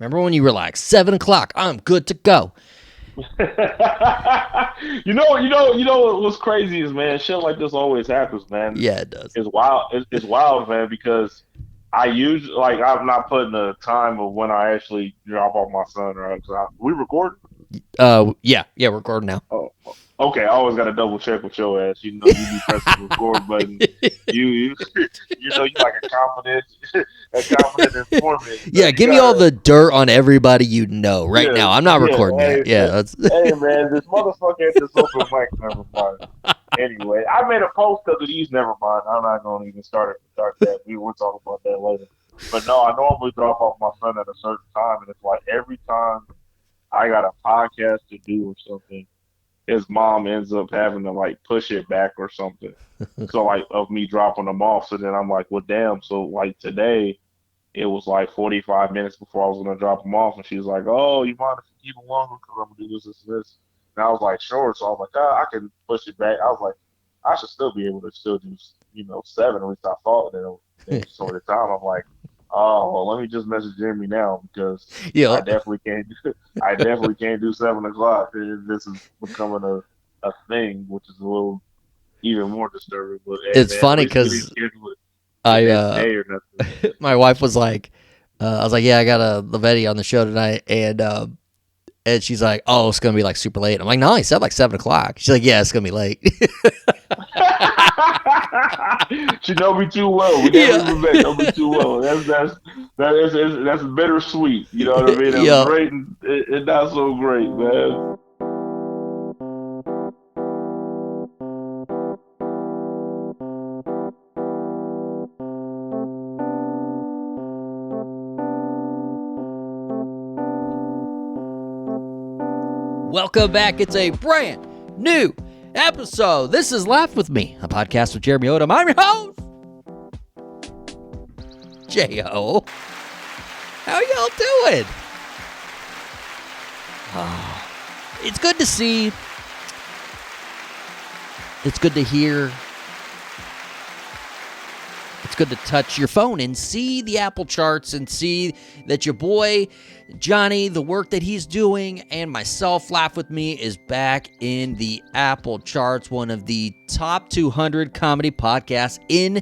Remember when you were like 7 o'clock? I'm good to go. What's crazy is, man, shit like this always happens, man. Yeah, it does. It's wild. It's wild, man, because I usually like I'm not putting the time of when I actually drop off my son. Right? We record. Yeah, we're recording now. Okay. I always got to double check with your ass. You know, you be pressing the record button. You you like a confident informant. Yeah, You give me all gotta. the dirt on everybody you know right Yeah, now. I'm not yeah. recording yet. Yeah, that's Hey, man, this motherfucker had this open mic. Never mind. Anyway, I made a post of these. Never mind. I'm not going to even start that. We will talk about that later. But no, I normally drop off my son at a certain time, and it's like every time I got a podcast to do or something, his mom ends up having to like push it back or something. So like of me dropping them off. So then I'm like, well, damn. So like today, it was like 45 minutes before I was gonna drop them off, and she was like, "Oh, you mind if you keep them longer? Because I'm gonna do this, and this." And I was like, "Sure." So I was like, I can push it back." I was like, "I should still be able to still do, 7." At least I thought that it was sort of time. I'm like, "Oh, well, let me just message Jeremy now because yeah. I definitely can't. I definitely can't do 7 o'clock. This is becoming a thing, which is a little even more disturbing. But hey, It's man, at funny least we didn't because schedule it the I next day or nothing." my wife was like, I was like, yeah, I got a Lavetti on the show tonight, and she's like, oh, it's gonna be like super late. I'm like, no, he said like 7 o'clock. She's like, yeah, it's gonna be late. She know me too well. We never Yeah. even met. Know me too well. That's bittersweet. You know what I mean? It's Yeah. great and not so great, man. Welcome back. It's a brand new episode. This is Laugh With Me, a podcast with Jeremy Odem. I'm your host, J.O. How y'all doing? Oh, it's good to see. It's good to hear. It's good to touch your phone and see the Apple charts and see that your boy Johnny, the work that he's doing, and myself, Laugh With Me, is back in the Apple charts, one of the top 200 comedy podcasts in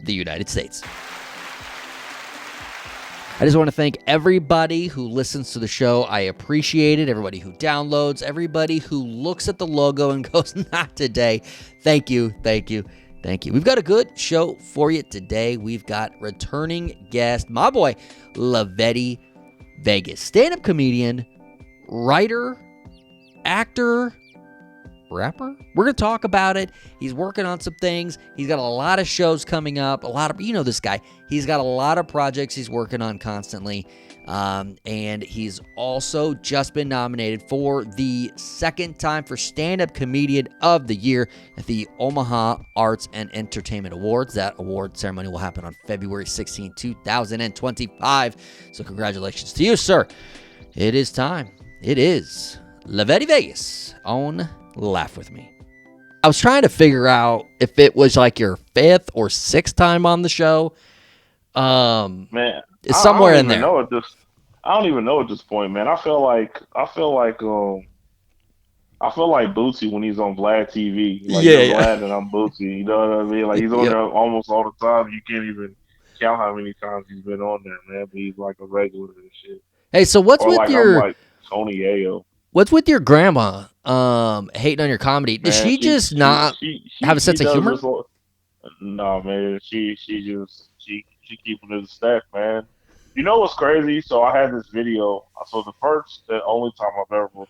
the United States. I just want to thank everybody who listens to the show. I appreciate it. Everybody who downloads, everybody who looks at the logo and goes, not today. Thank you. We've got a good show for you today. We've got returning guest, my boy, Lavetti Vegas, stand-up comedian, writer, actor, rapper. We're going to talk about it. He's working on some things. He's got a lot of shows coming up. This guy. He's got a lot of projects he's working on constantly. And he's also just been nominated for the second time for Stand-Up Comedian of the Year at the Omaha Arts and Entertainment Awards. That award ceremony will happen on February 16, 2025. So congratulations to you, sir. It is time. It is Lavetti Vegas on Laugh With Me. I was trying to figure out if it was like your fifth or sixth time on the show. Man, It's somewhere in there. I don't even know at this point, man. I feel like Bootsy when he's on Vlad TV. Like, you're Yeah. Vlad and I'm Bootsy. You know what I mean? Like, he's on Yep. there almost all the time. You can't even count how many times he's been on there, man. But he's like a regular and shit. Hey, so what's Or with like I'm your like Tony Ayo. grandma hating on your comedy? Does Man, she just not have a she sense of does humor? this. No, man. She keeping it a stack, man. You know what's crazy? So I had this video. So the only time I've ever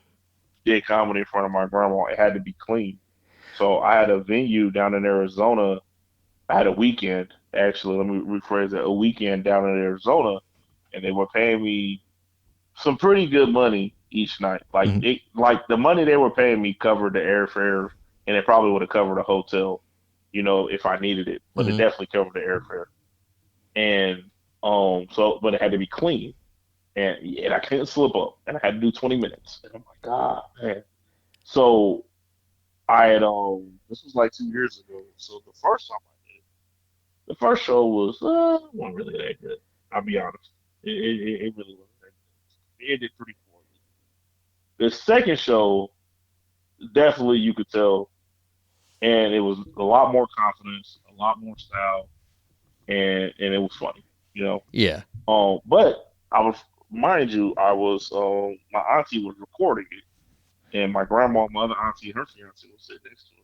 did comedy in front of my grandma, it had to be clean. So I had a venue down in Arizona. I had a weekend, actually. Let me rephrase it. A weekend down in Arizona, and they were paying me some pretty good money each night. Mhm. Like the money they were paying me covered the airfare, and it probably would have covered a hotel, if I needed it. But it Mhm. definitely covered the airfare. And but it had to be clean, and I couldn't slip up, and I had to do 20 minutes. And I'm like, God, man. So I had this was like 2 years ago. So the first time I did, the first show wasn't really that good. I'll be honest. It really wasn't. ended pretty poorly. The second show, definitely you could tell, and it was a lot more confidence, a lot more style, and it was funny, you know. Yeah. But I was, mind you, I was my auntie was recording it, and my grandma, my other auntie, and her fiance was sitting next to her.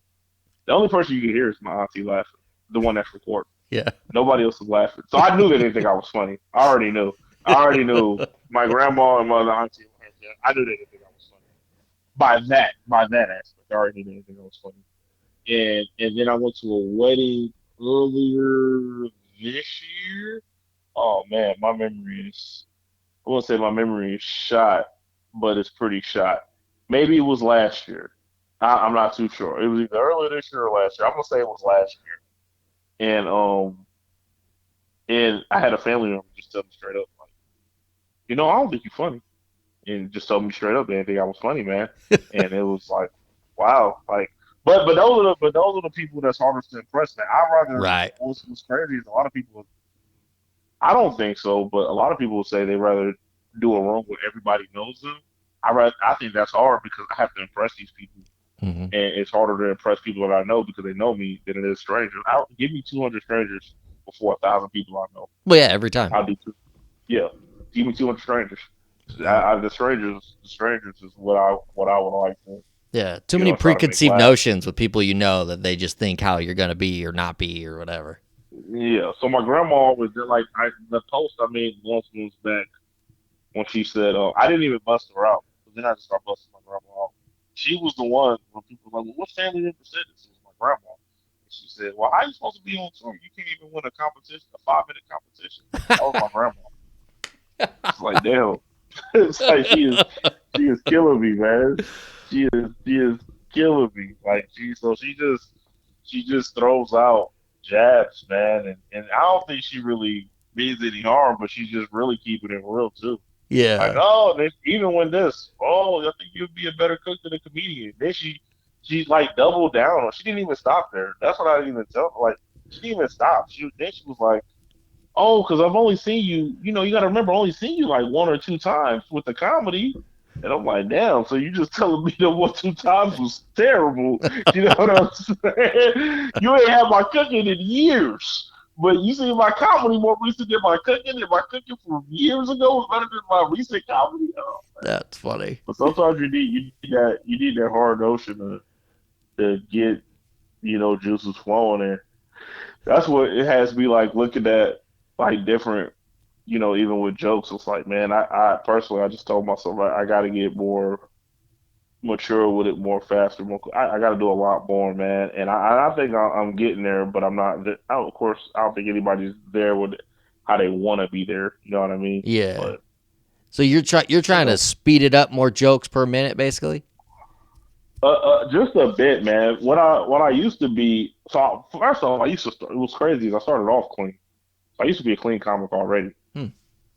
The only person you can hear is my auntie laughing, the one that's recording. Yeah. Nobody else was laughing, so I knew they didn't think I was funny. I already knew. I already knew my grandma and my other auntie. I knew they didn't think I was funny. By that aspect, I already knew they didn't think I was funny. And then I went to a wedding earlier this year. Oh man, my memory is, I won't say my memory is shot, but it's pretty shot. Maybe it was last year. I'm not too sure. It was either earlier this year or last year. I'm gonna say it was last year. And I had a family member just tell me straight up, like, I don't think you're funny, and just told me straight up they didn't think I was funny, man. And it was like, wow, like, but those are the people that's hardest to impress. Man, I rather, Right. what's crazy is a lot of people. I don't think so, but a lot of people will say they rather do a room where everybody knows them. I think that's hard because I have to impress these people, Hmm. and it's harder to impress people that I know because they know me than it is strangers. Give me 200 strangers before 1,000 people I know. Well, yeah, every time. I'll do two. Yeah, give me 200 strangers. Yeah. The strangers is what I would like to Yeah. Too many try to make preconceived laugh. notions with people that they just think how you're gonna be or not be or whatever. Yeah. So my grandma always did like the post I made once was back when she said, I didn't even bust her out. But then I just started busting my grandma out. She was the one when people were like, well, what family member said this? It was my grandma. And she said, well, how are you supposed to be on tour? You can't even win a competition, a 5-minute competition. That was my grandma. It's like, damn. It's like she is killing me, man. She is killing me. Like she just throws out jabs, man, and I don't think she really means any harm, but she's just really keeping it real too. Like, Yeah. oh, even when this, oh, I think you'd be a better cook than a comedian. Then she like doubled down. She didn't even stop there. That's what I didn't even tell her. Like, she didn't even stop. Then she was like, oh, because I've only seen you. You got to remember, I only seen you like one or two times with the comedy. And I'm like, damn. So you just telling me that 1 2 times was terrible? You know what I'm saying? You ain't had my cooking in years. But you see my comedy more recent than my cooking, and my cooking from years ago was better than my recent comedy. Oh, That's funny. but sometimes you need that hard notion to get juices flowing, and that's what it has me like looking at like different even with jokes. It's like, man, I personally I just told myself I got to get more mature with it, more faster, more. I got to do a lot more, man, and I think I'm getting there, but I'm not. Of course, I don't think anybody's there with how they want to be there. You know what I mean? Yeah. But So you're you trying to know, speed it up, more jokes per minute, basically. just a bit, man. When I used to be, so first off, I used to start, it was crazy. I started off clean. So I used to be a clean comic already, Hmm.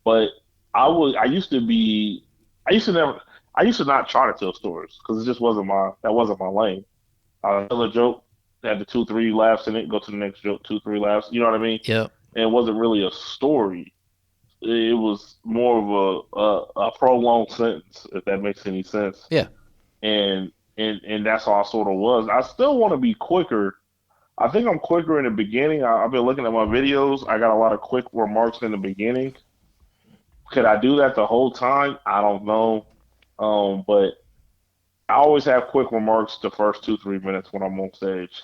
but I used to be, I used to never, I used to not try to tell stories because it just wasn't my lane. Tell a joke, had the 2 3 laughs in it, go to the next joke, 2 3 laughs. You know what I mean? Yep. And it wasn't really a story. It was more of a prolonged sentence, if that makes any sense. Yeah. And that's how I sort of was. I still want to be quicker. I think I'm quicker in the beginning. I've been looking at my videos. I got a lot of quick remarks in the beginning. Could I do that the whole time? I don't know. But I always have quick remarks the first 2 3 minutes when I'm on stage,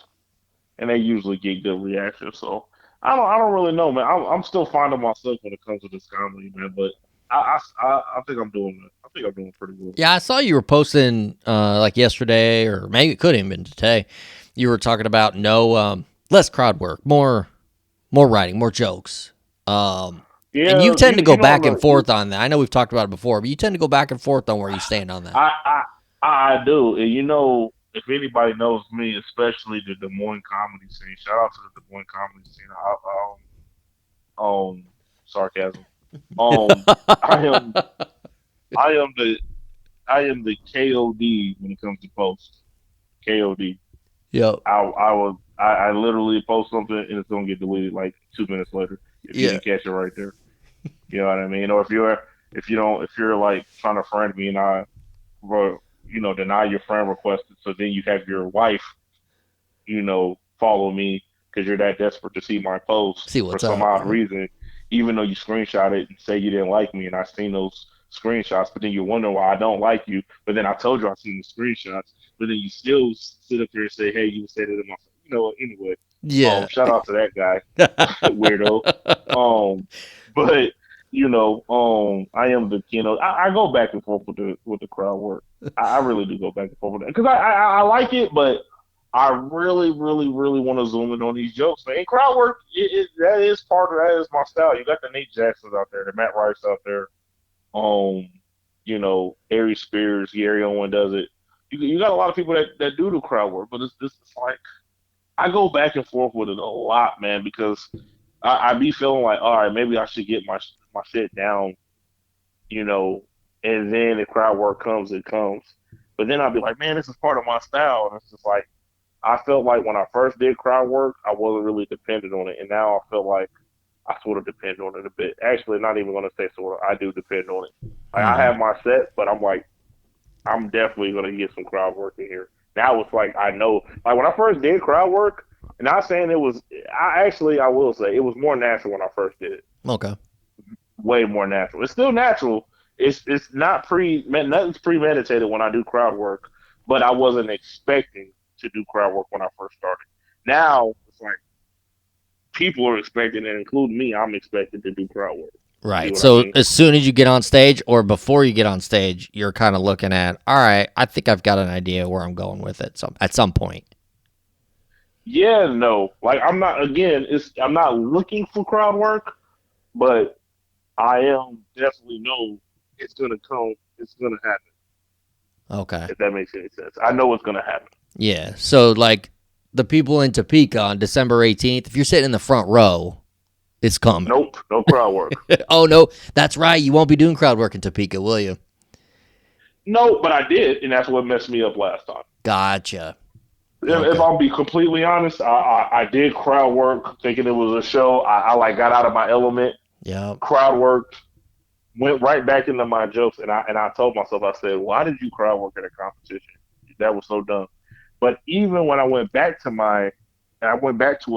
and they usually get good reactions. So I don't really know, man. I'm still finding myself when it comes to this comedy, man. But I think I'm doing it. I think I'm doing pretty good. Yeah, I saw you were posting like yesterday, or maybe it could have been today. You were talking about less crowd work, more writing, more jokes. And you Yeah, tend to go back and like, forth on that. I know we've talked about it before, but you tend to go back and forth on where you stand on that. I do, and if anybody knows me, especially the Des Moines comedy scene, shout out to the Des Moines comedy scene. Sarcasm. Um, I am I am the KOD when it comes to posts. KOD. Yep. I literally post something and it's gonna get deleted like 2 minutes later if you Yeah. didn't catch it right there. You know what I mean? Or if you're like trying to friend me and I, well, deny your friend request, so then you have your wife, follow me because you're that desperate to see my post See for what's some up. odd Right? reason, even though you screenshot it and say you didn't like me, and I seen those screenshots, but then you wonder why I don't like you, but then I told you I seen the screenshots, but then you still sit up here and say, hey, you said it in my, anyway. Yeah. Shout out to that guy, weirdo. Um, but I am I go back and forth with the crowd work. I really do go back and forth with it because I like it, but I really, really, really want to zoom in on these jokes, man. And crowd work, that is part of that is my style. You got the Nate Jacksons out there, the Matt Rice out there, um, Ari Spears, Gary Owen does it. You got a lot of people that do the crowd work, but it's like I go back and forth with it a lot, man, because I be feeling like, all right, maybe I should get my shit down, you know, and then the crowd work comes, it comes. But then I'll be like, man, this is part of my style, and it's just like I felt like when I first did crowd work, I wasn't really dependent on it, and now I feel like I sort of depend on it a bit. Actually, not even going to say sort of. I do depend on it. Like I Hmm. have my set, but I'm like, I'm definitely going to get some crowd work in here. Now it's like I know, like when I first did crowd work, and not saying it was. I will say it was more natural when I first did it. Okay. Way more natural. It's still natural. It's not nothing's premeditated when I do crowd work, but I wasn't expecting to do crowd work when I first started. Now it's like people are expecting, and including me, I'm expected to do crowd work. You see Right. what I So mean? as soon as you get on stage or before you get on stage, you're kind of looking at, all right, I think I've got an idea where I'm going with it at some point. Yeah, no. Like I'm not again, I'm not looking for crowd work, but I am definitely know it's gonna come, it's gonna happen, Okay. if that makes any sense. I know it's gonna happen. Yeah. So like the people in Topeka on December 18th, if you're sitting in the front row, it's coming. Nope, no crowd work. Oh no, that's right. You won't be doing crowd work in Topeka, will you? No, but I did, and that's what messed me up last time. Gotcha. If Okay. I'll be completely honest, I did crowd work thinking it was a show. I like got out of my element, Yep. crowd worked, went right back into my jokes, and I told myself, I said, why did you crowd work at a competition? That was so dumb. But even when I went back to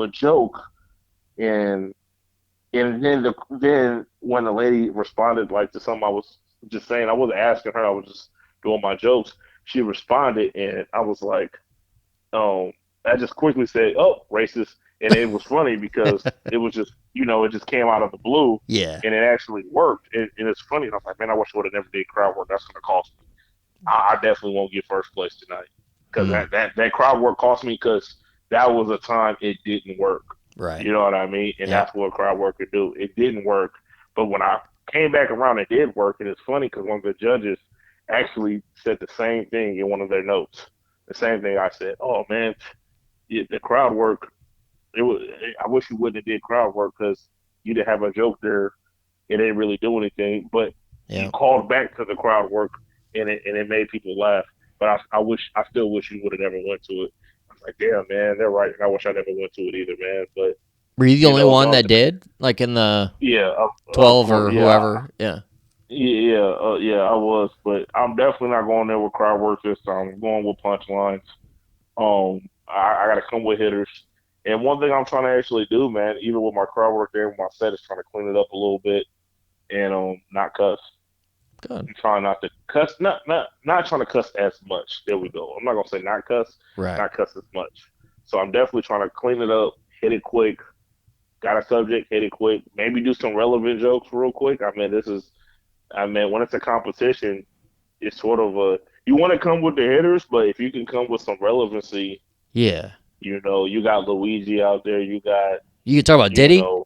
a joke, and then when the lady responded like to something I was just saying, I wasn't asking her, I was just doing my jokes. She responded, and I was like, um, I just quickly said, "Oh, racist," and it was funny because it was just, it just came out of the blue, Yeah. and it actually worked. And it's funny. And I was like, man, I wish I would have never did crowd work. That's gonna cost me. I definitely won't get first place tonight because Mm, that crowd work cost me because that was a time it didn't work. right. You know what I mean? And Yep. that's what crowd work could do. It didn't work, but when I came back around, it did work. And it's funny because one of the judges actually said the same thing in one of their notes. The same thing I said. Oh man, the crowd work. It was. I wish you wouldn't have did crowd work because you didn't have a joke there. It didn't really do anything, but you Yep. called back to the crowd work, and it made people laugh. But I still wish you would have never went to it. I was like, damn man, they're right. I wish I never went to it either, man. But Were you the only one no, that did? Like in the yeah, 12 course, or whoever? Yeah. yeah, I was, but I'm definitely not going there with crowd work this time. I'm going with punchlines. I got to come with hitters. And one thing I'm trying to actually do, man, even with my crowd work there, with my set, is trying to clean it up a little bit and not cuss. Good. I'm trying not to cuss, not trying to cuss as much. There we go. I'm not gonna say Right. not cuss as much. So I'm definitely trying to clean it up, hit it quick. Got a subject, hit it quick. Maybe do some relevant jokes real quick. I mean, when it's a competition, it's sort of a you want to come with the hitters, but if you can come with some relevancy, Yeah. you got Luigi out there, you got You can talk about you Diddy? know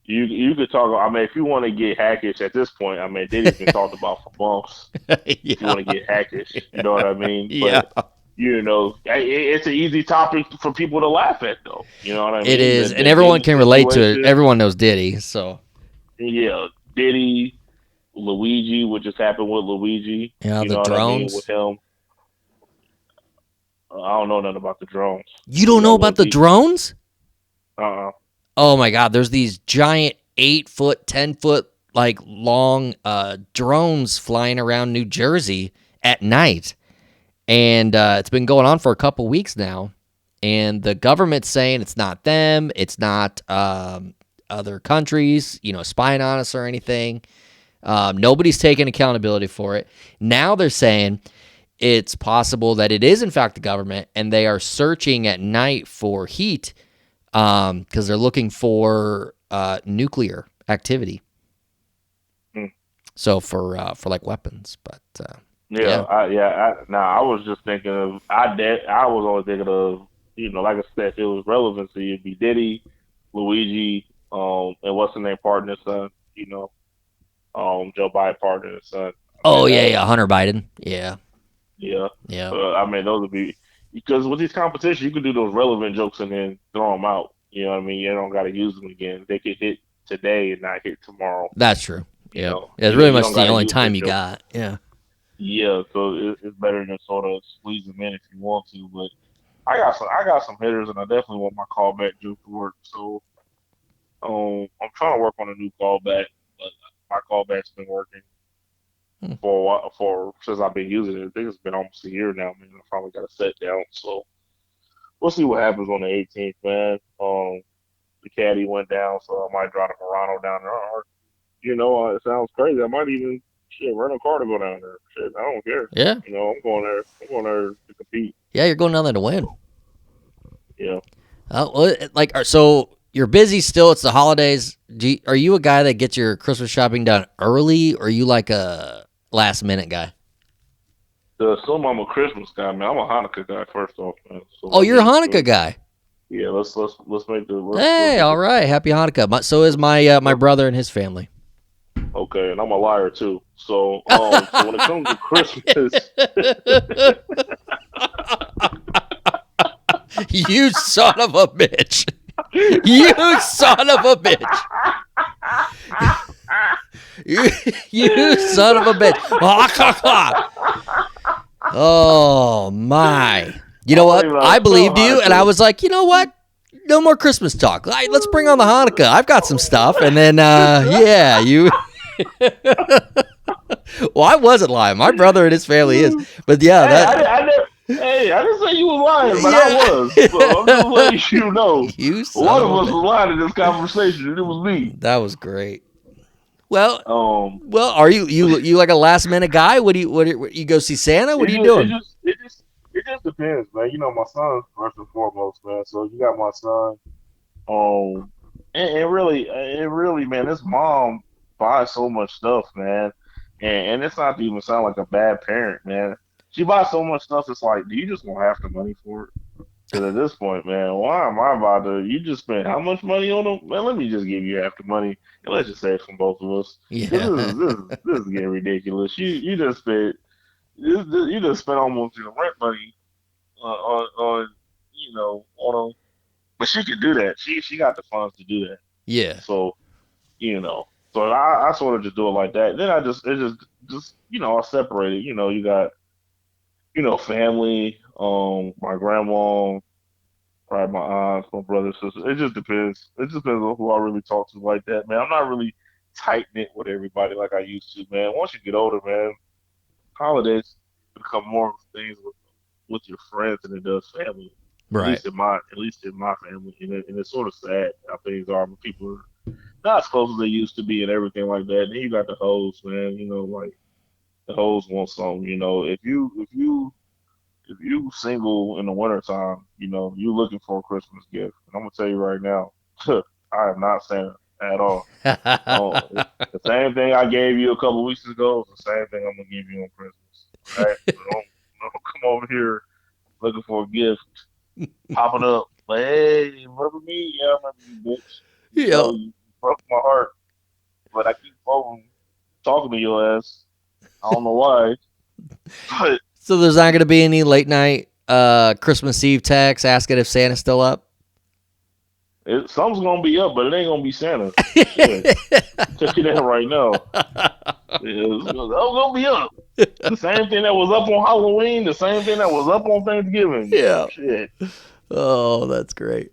you could talk. I mean, if you want to get hackish at this point, I mean, Diddy's been talked about for months. If you Yeah. want to get hackish, you know what I mean. Yeah. But it's an easy topic for people to laugh at, though. You know what I It mean? is. The And everyone Diddy can relate to it. situation, Everyone knows Diddy. So, yeah, Diddy, Luigi, what just happened with Luigi. yeah, You the know what I mean with drones. him. I don't know nothing about the drones. You We don't know got a little about the deep. drones? Uh-uh. Oh my God. There's these giant 8 foot, 10 foot like long drones flying around New Jersey at night. And it's been going on for a couple weeks now. And the government's saying it's not them. It's not other countries, spying on us or anything. Nobody's taking accountability for it. Now they're saying it's possible that it is, in fact, the government, and they are searching at night for heat because they're looking for nuclear activity. So for like weapons, but I was just thinking of I was only thinking of like I said, if it was relevancy, it'd be Diddy, Luigi, and what's the name partner son, Joe Biden partner son. Hunter Biden, yeah. I mean, those would be because with these competitions, you can do those relevant jokes and then throw them out. You know what I mean? You don't got to use them again. They could hit today and not hit tomorrow. That's true. Yeah, it's really much the only time you got. Yeah. Yeah, so it's better than sort of squeeze them in if you want to. But I got some hitters, and I definitely want my callback joke to work. So I'm trying to work on a new callback, but my callback's been working for a while, since I've been using it. I think it's been almost a year now, man. I finally got a set down. So we'll see what happens on the 18th, man. The caddy went down, so I might drive to Morano down there. Or, it sounds crazy. I might even rent a car to go down there. Shit, I don't care. Yeah. I'm going there. I'm going there to compete. Yeah, you're going down there to win. Yeah. So you're busy still. It's the holidays. Are you a guy that gets your Christmas shopping done early, or are you like a last minute guy? To assume I'm a Christmas guy, man. I'm a Hanukkah guy first off, man. So you're a Hanukkah guy. Yeah, let's make the. Hey, all right. Happy Hanukkah. So is my brother and his family. Okay, and I'm a liar too. So when it comes to Christmas, you son of a bitch! You son of a bitch! You son of a bitch! Oh my! You know what? I believed you, and I was like, you know what? No more Christmas talk. Let's bring on the Hanukkah. I've got some stuff, and then you. Well, I wasn't lying. My brother and his family is, but yeah, I didn't say you were lying, but I was. So I'm just letting you know. One of us was lying in this conversation, and it was me. That was great. Well, are you like a last minute guy? What do you go see Santa? What are you doing? It just depends, man. My son's first and foremost, man. So you got my son. And really, man, his mom buys so much stuff, man. And it's not to even sound like a bad parent, man. She buys so much stuff. It's like, do you just want half the money for it? Because at this point, man, why am I about to? You just spent how much money on them? Man, let me just give you half the money and let's just say it from both of us. Yeah. This is getting ridiculous. You just spent. You just spent almost your rent money on them. But she could do that. She got the funds to do that. Yeah. So, so I sort of just do it like that. Then I just I separate it. You got family, my grandma, probably my aunts, my brother, sister. It just depends. It just depends on who I really talk to like that, man. I'm not really tight knit with everybody like I used to, man. Once you get older, man, holidays become more things with your friends than it does family. Right. At least in my family, and it's sort of sad how things are when people are not as close as they used to be and everything like that. And then you got the hoes, man. Like the hoes want something. If you single in the wintertime, you looking for a Christmas gift. And I'm gonna tell you right now, I am not Santa at all. The same thing I gave you a couple weeks ago is the same thing I'm gonna give you on Christmas. Right? Don't come over here looking for a gift, popping up. Like, hey, remember me? Yeah, I remember you, bitch. Yeah. You broke my heart, but I keep talking to your ass. I don't know why. But so there's not going to be any late night Christmas Eve texts asking if Santa's still up? Something's going to be up, but it ain't going to be Santa. Tell you that right now. It's going to be up. The same thing that was up on Halloween, the same thing that was up on Thanksgiving. Yeah. Shit. Oh, that's great.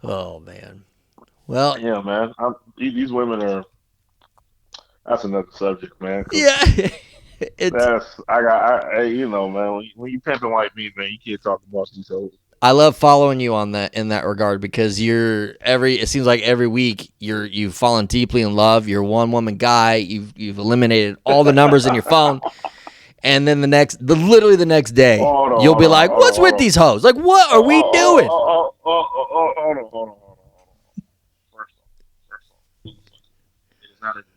Oh, man. Well. Yeah, man. These women are, That's another subject, man. 'Cause Yeah. It's you know, man. When you pimping like me, man, you can't talk about these hoes. I love following you on that in that regard because it seems like every week you've fallen deeply in love. You're a one woman guy. You've eliminated all the numbers in your phone. And then literally the next day, Hold on, you'll hold be on, like, hold on, "What's hold with on. these hoes? Like, what are we doing?" Hold on. First off, it is not every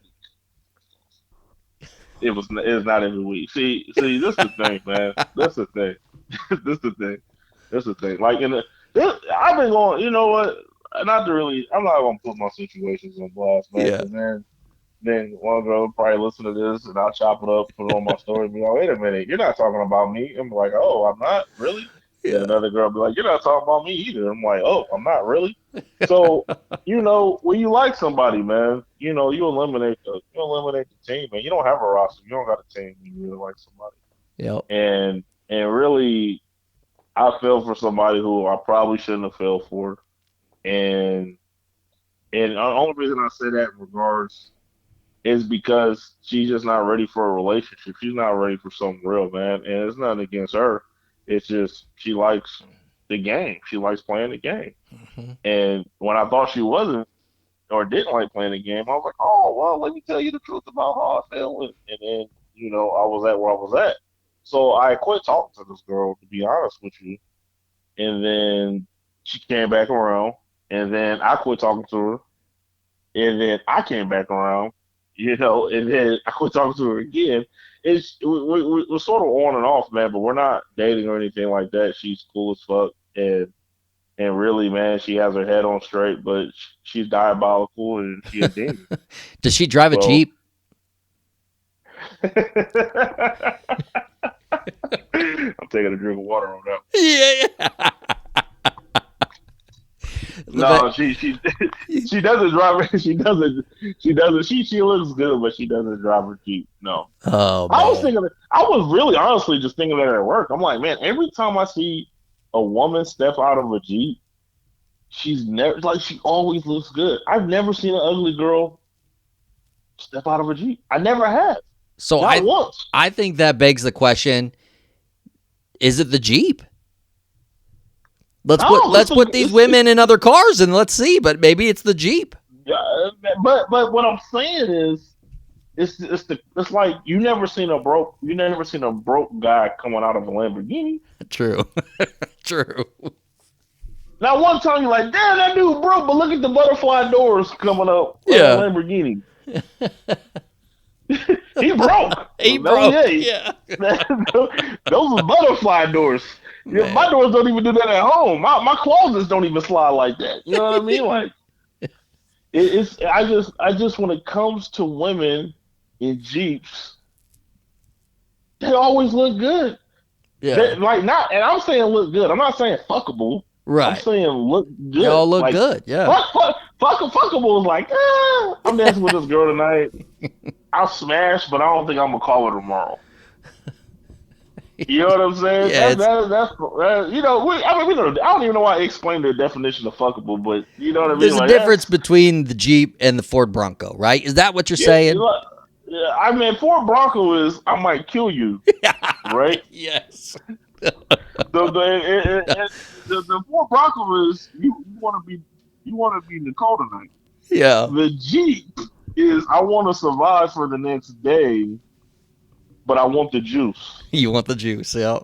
week. It is not every week. See, this is the thing, man. This is the thing. This is the thing. This is the thing. Like I've been going. You know what? Not to really. I'm not gonna put my situations on blast, man. Yeah. Because then one girl will probably listen to this, and I'll chop it up, put it on my story, and be like, "Wait a minute, you're not talking about me." I'm like, "Oh, I'm not really." Then Yeah. another girl will be like, "You're not talking about me either." I'm like, "Oh, I'm not really." So, when you like somebody, man, you eliminate the team, man. You don't have a roster, you don't got a team. You really like somebody, Yep. and really, I feel for somebody who I probably shouldn't have fell for, and the only reason I say that in regards is because she's just not ready for a relationship. She's not ready for something real, man. And it's nothing against her. It's just she likes the game. She likes playing the game. Mm-hmm. And when I thought she wasn't or didn't like playing the game, I was like, oh, well, let me tell you the truth about how I feel. And then, I was at where I was at. So I quit talking to this girl, to be honest with you. And then she came back around. And then I quit talking to her. And then I came back around, and then I quit talking to her again. We're sort of on and off, man, but we're not dating or anything like that. She's cool as fuck, and really, man, she has her head on straight, but she's diabolical and she's a demon. Does she drive a So Jeep? I'm taking a drink of water on that. Yeah. No, she doesn't drive. She looks good, but she doesn't drive her Jeep. No. Oh man. I was really honestly just thinking that at work. I'm like, man, every time I see a woman step out of a Jeep, she always looks good. I've never seen an ugly girl step out of a Jeep. I never have. So Not once. I think that begs the question: is it the Jeep? Let's put these women in other cars and let's see. But maybe it's the Jeep. But what I'm saying is, it's like you never seen a broke guy coming out of a Lamborghini. True. True. Now one time you're like, damn, that dude broke, but look at the butterfly doors coming up on a Lamborghini. He broke. He broke. Yeah. Those are butterfly doors. Yeah, my doors don't even do that at home. My closets don't even slide like that. You know what I mean? Like, I just when it comes to women in Jeeps, they always look good. Yeah. And I'm saying look good. I'm not saying fuckable. Right. I'm saying look good. They all look good. Yeah. Fuckable is like, I'm dancing with this girl tonight. I'll smash, but I don't think I'm gonna call her tomorrow. You know what I'm saying? Yeah, that's we don't. I don't even know why I explained the definition of fuckable, but you know what I mean. There's a difference between the Jeep and the Ford Bronco, right? Is that what you're saying? Yeah, I mean, Ford Bronco is I might kill you, right? Yes. The Ford Bronco is you want to be Nicole tonight. Yeah. The Jeep is I want to survive for the next day, but I want the juice. You want the juice, yeah.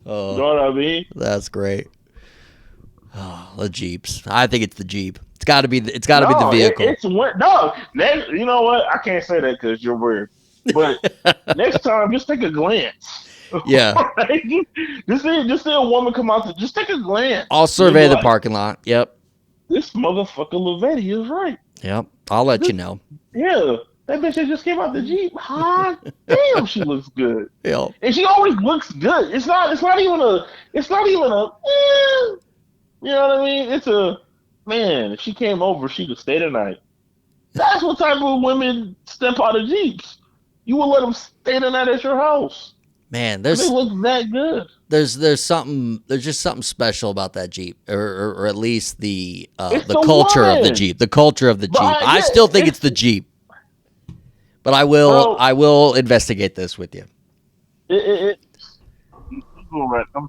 Oh, you know what I mean? That's great. Oh, the Jeeps. I think it's the Jeep. It's got to be. It's got to be the vehicle. You know what? I can't say that because you're weird. But next time, just take a glance. Yeah. Right? Just see a woman come out. Just take a glance. I'll survey the parking lot. Yep. This motherfucker Lavetti is right. Yep. I'll let you know. Yeah. That bitch that just came out the Jeep. Hot damn, she looks good. Yep. And she always looks good. It's not even a you know what I mean? It's a man, if she came over, she could stay the night. That's what type of women step out of Jeeps. You would let them stay the night at your house. Man, they look that good. There's just something special about that Jeep, or at least the culture of the Jeep. The culture of the Jeep. I still think it's the Jeep. But I will investigate this with you. I'm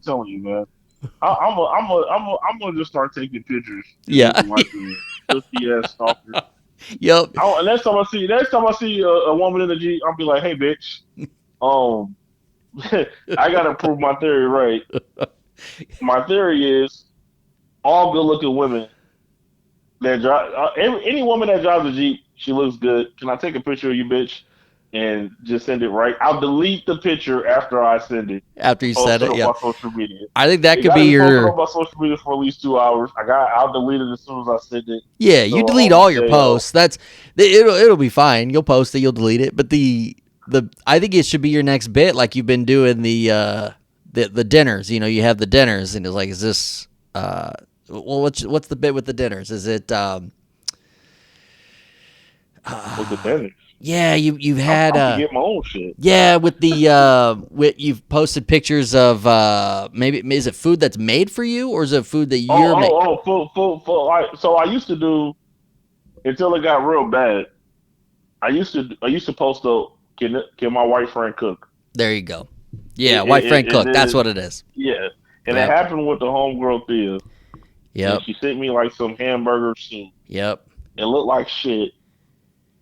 telling you, man. I'm gonna just start taking pictures. Yeah. Like a filthy ass stalker. Yep. Next time I see a woman in the Jeep, I'll be like, hey, bitch. Um, I gotta prove my theory right. My theory is all good looking women that drive any woman that drives a Jeep, she looks good. Can I take a picture of you, bitch, and just send it right? I'll delete the picture after I send it. After you Post said it it, on yeah. my social media. I think that It could got be to be posted your. on my social media for at least 2 hours. I'll delete it as soon as I send it. Yeah, you So a delete homie all your say, posts. It'll be fine. You'll post it, you'll delete it. But the I think it should be your next bit, like you've been doing the dinners. You know, you have the dinners, and it's like, is this well, what's the bit with the dinners? Is it with the dinners. yeah, you've had I'm to get my own shit. yeah, with you've posted pictures of maybe is it food that's made for you, or is it food that you're making? Food. So I used to do until it got real bad. I used to post can my white friend cook? There you go. Yeah, white friend cook. That's what it is. Yeah, and it Yep. happened with the homegirl Thea. Yep. And she sent me like some hamburger soup. Yep. It looked like shit.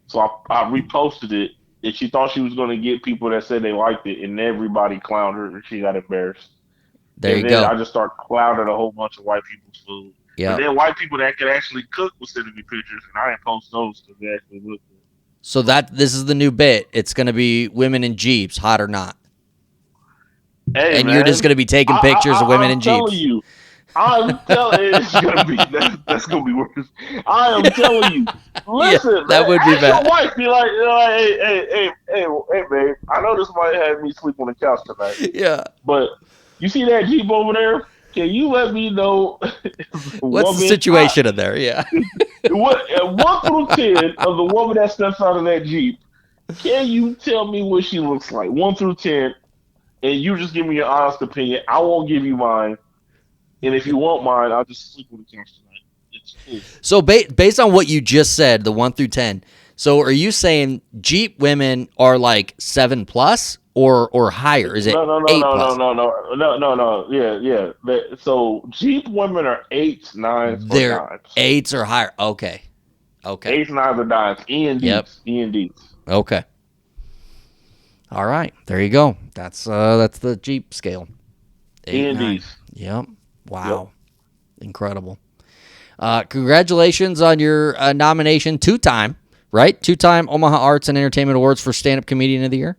So I reposted it, and she thought she was going to get people that said they liked it, and everybody clowned her, and she got embarrassed. There And you then go. I just started clowning a whole bunch of white people's food. But Yep. then white people that could actually cook was sending me pictures, and I didn't post those because they actually looked good. So this is the new bit. It's going to be women in Jeeps, hot or not. Hey, And man, you're just going to be taking pictures of women in Jeeps. I'm telling you, it's gonna be that's gonna be worse. I am telling you. Listen, Yeah, that man, would be ask bad. your wife, be like, hey, babe. I know this might have me sleep on the couch tonight, Yeah. but you see that Jeep over there? Can you let me know What's the woman? situation in there? Yeah. What 1 through 10 of the woman that steps out of that Jeep? Can you tell me what she looks like? 1 through 10, and you just give me your honest opinion. I won't give you mine. And if you want mine, I'll just sleep with the couch tonight. It's cool. So based on what you just said, the 1 through 10. So are you saying Jeep women are like 7+ or higher? Is it No, no, no, 8+? no, no, no, no, no, no. Yeah. So Jeep women are eights, nines, or They're dimes. 8s or higher. Okay. Eights, nines, or dimes. E and Yep. Ds. E and Ds. Okay. All right. There you go. That's the Jeep scale. 8, E and 9. Ds. Yep. Wow. Incredible. Congratulations on your nomination, two-time Omaha Arts and Entertainment Awards for Stand-Up Comedian of the Year.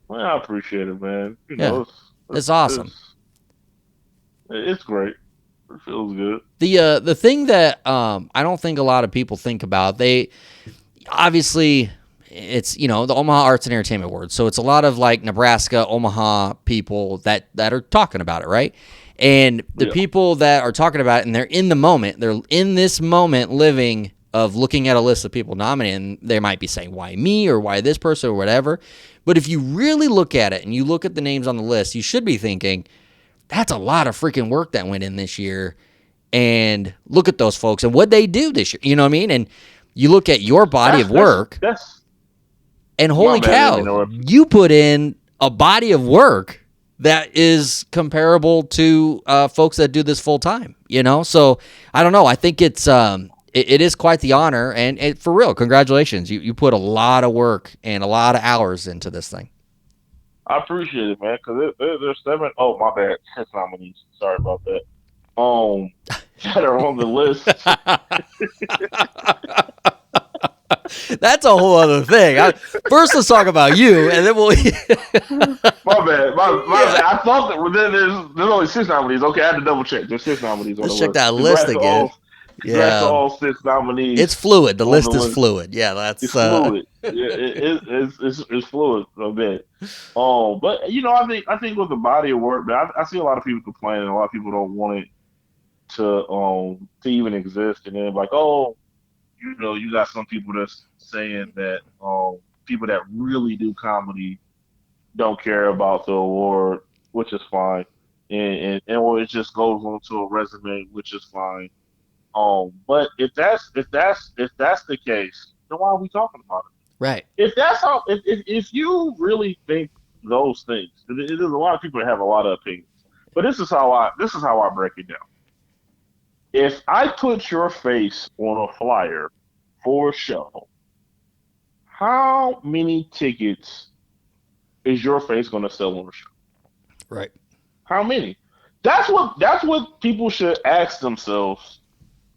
Well, I appreciate it, man. Yeah. It's awesome. It's great. It feels good. The thing that I don't think a lot of people think about, they obviously it's the Omaha Arts and Entertainment Awards, so it's a lot of like Nebraska, Omaha people that are talking about it, right? And the people that are talking about it, and they're in the moment, they're in this moment living of looking at a list of people nominated, and they might be saying, why me, or why this person, or whatever. But if you really look at it and you look at the names on the list, you should be thinking, that's a lot of freaking work that went in this year. And look at those folks and what they do this year. You know what I mean? And you look at your body of work, and holy cow, you put in a body of work that is comparable to folks that do this full time, So I don't know. I think it is quite the honor, and for real, congratulations. You put a lot of work and a lot of hours into this thing. I appreciate it, man, because there's 7. Oh, my bad. 6 nominees. Sorry about that. That are on the list. That's a whole other thing. First, let's talk about you, and then we'll. My bad. I thought that there's only 6 nominees. Okay, I had to double check. There's 6 nominees on Let's the check list. that list again. That's all 6 nominees. It's fluid. The list is fluid. Yeah, it's fluid. It's fluid a bit. But I think with the body of work, man, I see a lot of people complaining. A lot of people don't want it to even exist, and then like, oh, you got some people that's saying that people that really do comedy don't care about the award, which is fine, and or it just goes onto a resume, which is fine. But if that's the case, then why are we talking about it? Right. If that's how, if you really think those things, there's a lot of people that have a lot of opinions. But this is how I break it down. If I put your face on a flyer for a show, how many tickets is your face going to sell on the show? Right. How many? That's what people should ask themselves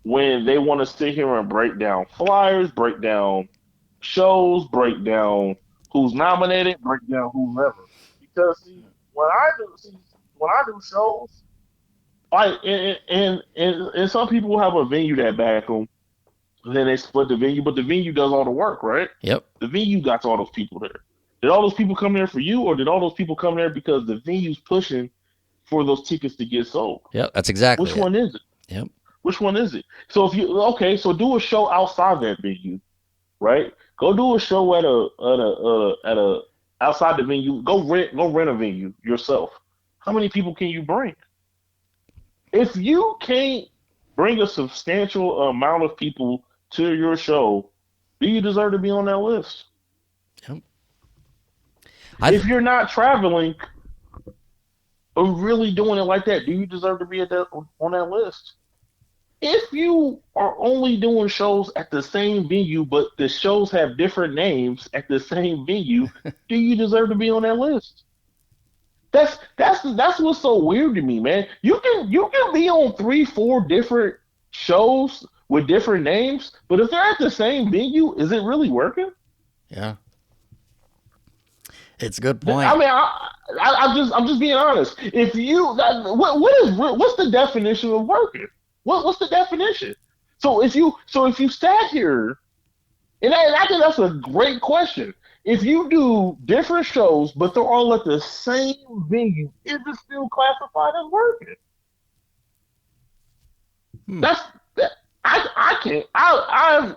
when they want to sit here and break down flyers, break down shows, break down who's nominated, break down who's ever. Because when I do shows, and some people have a venue that back them, then they split the venue, but the venue does all the work, right? Yep. The venue got all those people there. Did all those people come there for you, or did all those people come there because the venue's pushing for those tickets to get sold? Yep. That's exactly Which it. one is it? Yep. Which one is it? So so do a show outside that venue, right? Go do a show at a outside the venue. Go rent a venue yourself. How many people can you bring? If you can't bring a substantial amount of people to your show, do you deserve to be on that list? Yep. If you're not traveling or really doing it like that, do you deserve to be on that list? If you are only doing shows at the same venue, but the shows have different names at the same venue, do you deserve to be on that list? That's what's so weird to me, man. You can be on 3, 4 different shows with different names, but if they're at the same venue, is it really working? Yeah. It's a good point. I mean, I'm just being honest. If you what's the definition of working? What's the definition? So if you sat here, and I think that's a great question. If you do different shows, but they're all at the same venue, is it still classified as working? That's that. I can't. I'm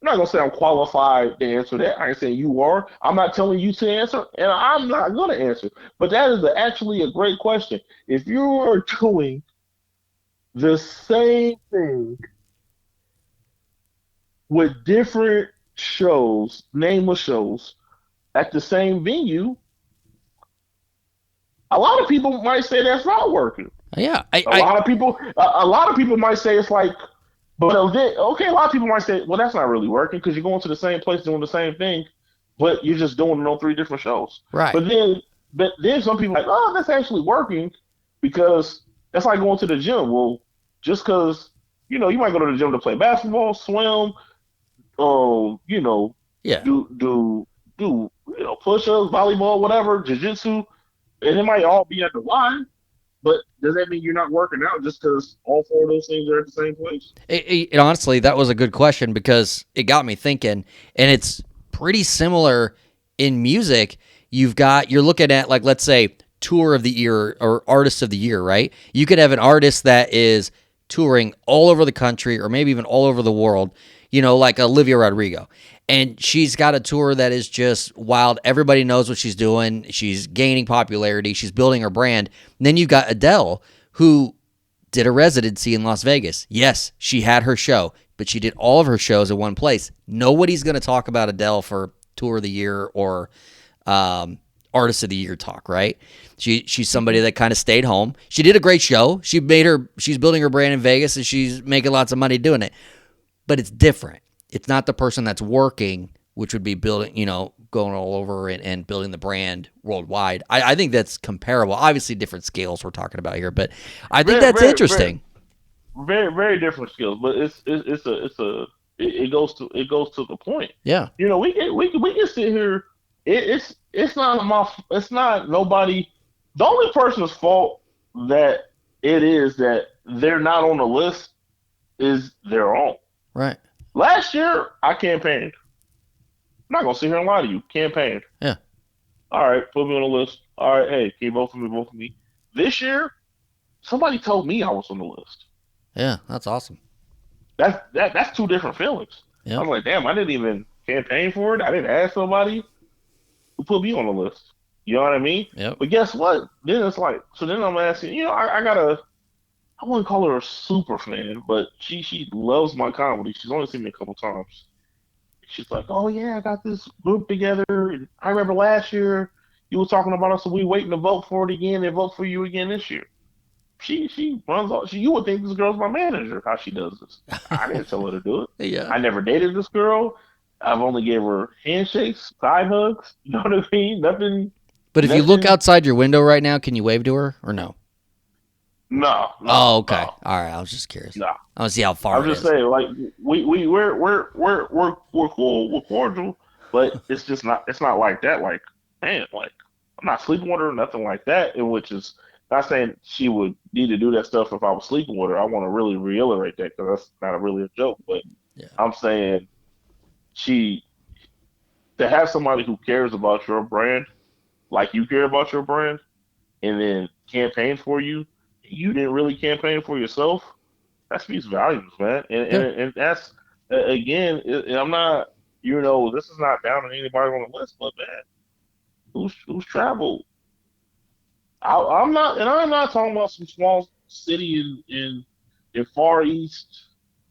not gonna say I'm qualified to answer that. I ain't saying you are. I'm not telling you to answer, and I'm not gonna answer. But that is actually a great question. If you are doing the same thing with different shows, nameless shows, at the same venue, a lot of people might say that's not working. Yeah. A lot of people might say it's like, but okay, a lot of people might say, well, that's not really working because you're going to the same place doing the same thing, but you're just doing it on 3 different shows. Right. But then some people are like, oh, that's actually working because that's like going to the gym. Well, just because you might go to the gym to play basketball, swim, Yeah. do push-ups, volleyball, whatever, jiu-jitsu, and it might all be at the Y. But does that mean you're not working out just because all 4 of those things are at the same place? It honestly, that was a good question because it got me thinking, and it's pretty similar in music. You're looking at, like, let's say tour of the year or artist of the year, right? You could have an artist that is touring all over the country or maybe even all over the world, like Olivia Rodrigo. And she's got a tour that is just wild. Everybody knows what she's doing. She's gaining popularity. She's building her brand. And then you've got Adele, who did a residency in Las Vegas. Yes, she had her show, but she did all of her shows in one place. Nobody's going to talk about Adele for Tour of the Year or Artist of the Year talk, right? She's somebody that kind of stayed home. She did a great show. She's building her brand in Vegas, and she's making lots of money doing it. But it's different. It's not the person that's working, which would be building, going all over and building the brand worldwide. I think that's comparable. Obviously, different scales we're talking about here, but I think that's interesting. Very, very different skills, but it goes to the point. Yeah. We can sit here. It's not nobody. The only person's fault that it is that they're not on the list is their own. Right. Last year, I campaigned. I'm not gonna sit here and lie to you. Campaigned. Yeah. All right, put me on the list. All right, hey, can you vote for me? Vote for me. This year, somebody told me I was on the list. Yeah, that's awesome. That's 2 different feelings. Yep. I'm like, damn, I didn't even campaign for it. I didn't ask somebody who put me on the list. You know what I mean? Yep. But guess what? Then it's like, so then I'm asking, I wouldn't call her a super fan, but she loves my comedy. She's only seen me a couple times. she's like, "Oh yeah, I got this group together. And I remember last year you were talking about us, so we waiting to vote for it again and vote for you again this year." She runs all. You would think this girl's my manager. How she does this? I didn't tell her to do it. Yeah. I never dated this girl. I've only gave her handshakes, side hugs. You know what I mean? Nothing. But if you look Nothing. outside your window right now, can you wave to her or no? No, Oh, no, okay. no, All right. I was just curious. no. I want to see how far I'm it just is. saying, like we're cool, we're cordial, but it's just not. It's not like that. Like, man, like I'm not sleeping with her or nothing like that. And which is not saying she would need to do that stuff if I was sleeping with her. I want to really reiterate that because that's not really a joke. But Yeah. I'm saying she to have somebody who cares about your brand, like you care about your brand, and then campaign for you. You didn't really campaign for yourself. That speaks volumes, man. Yeah. And that's again, I'm not, this is not down on anybody on the list, but man, who's traveled? I'm not talking about some small city in far east,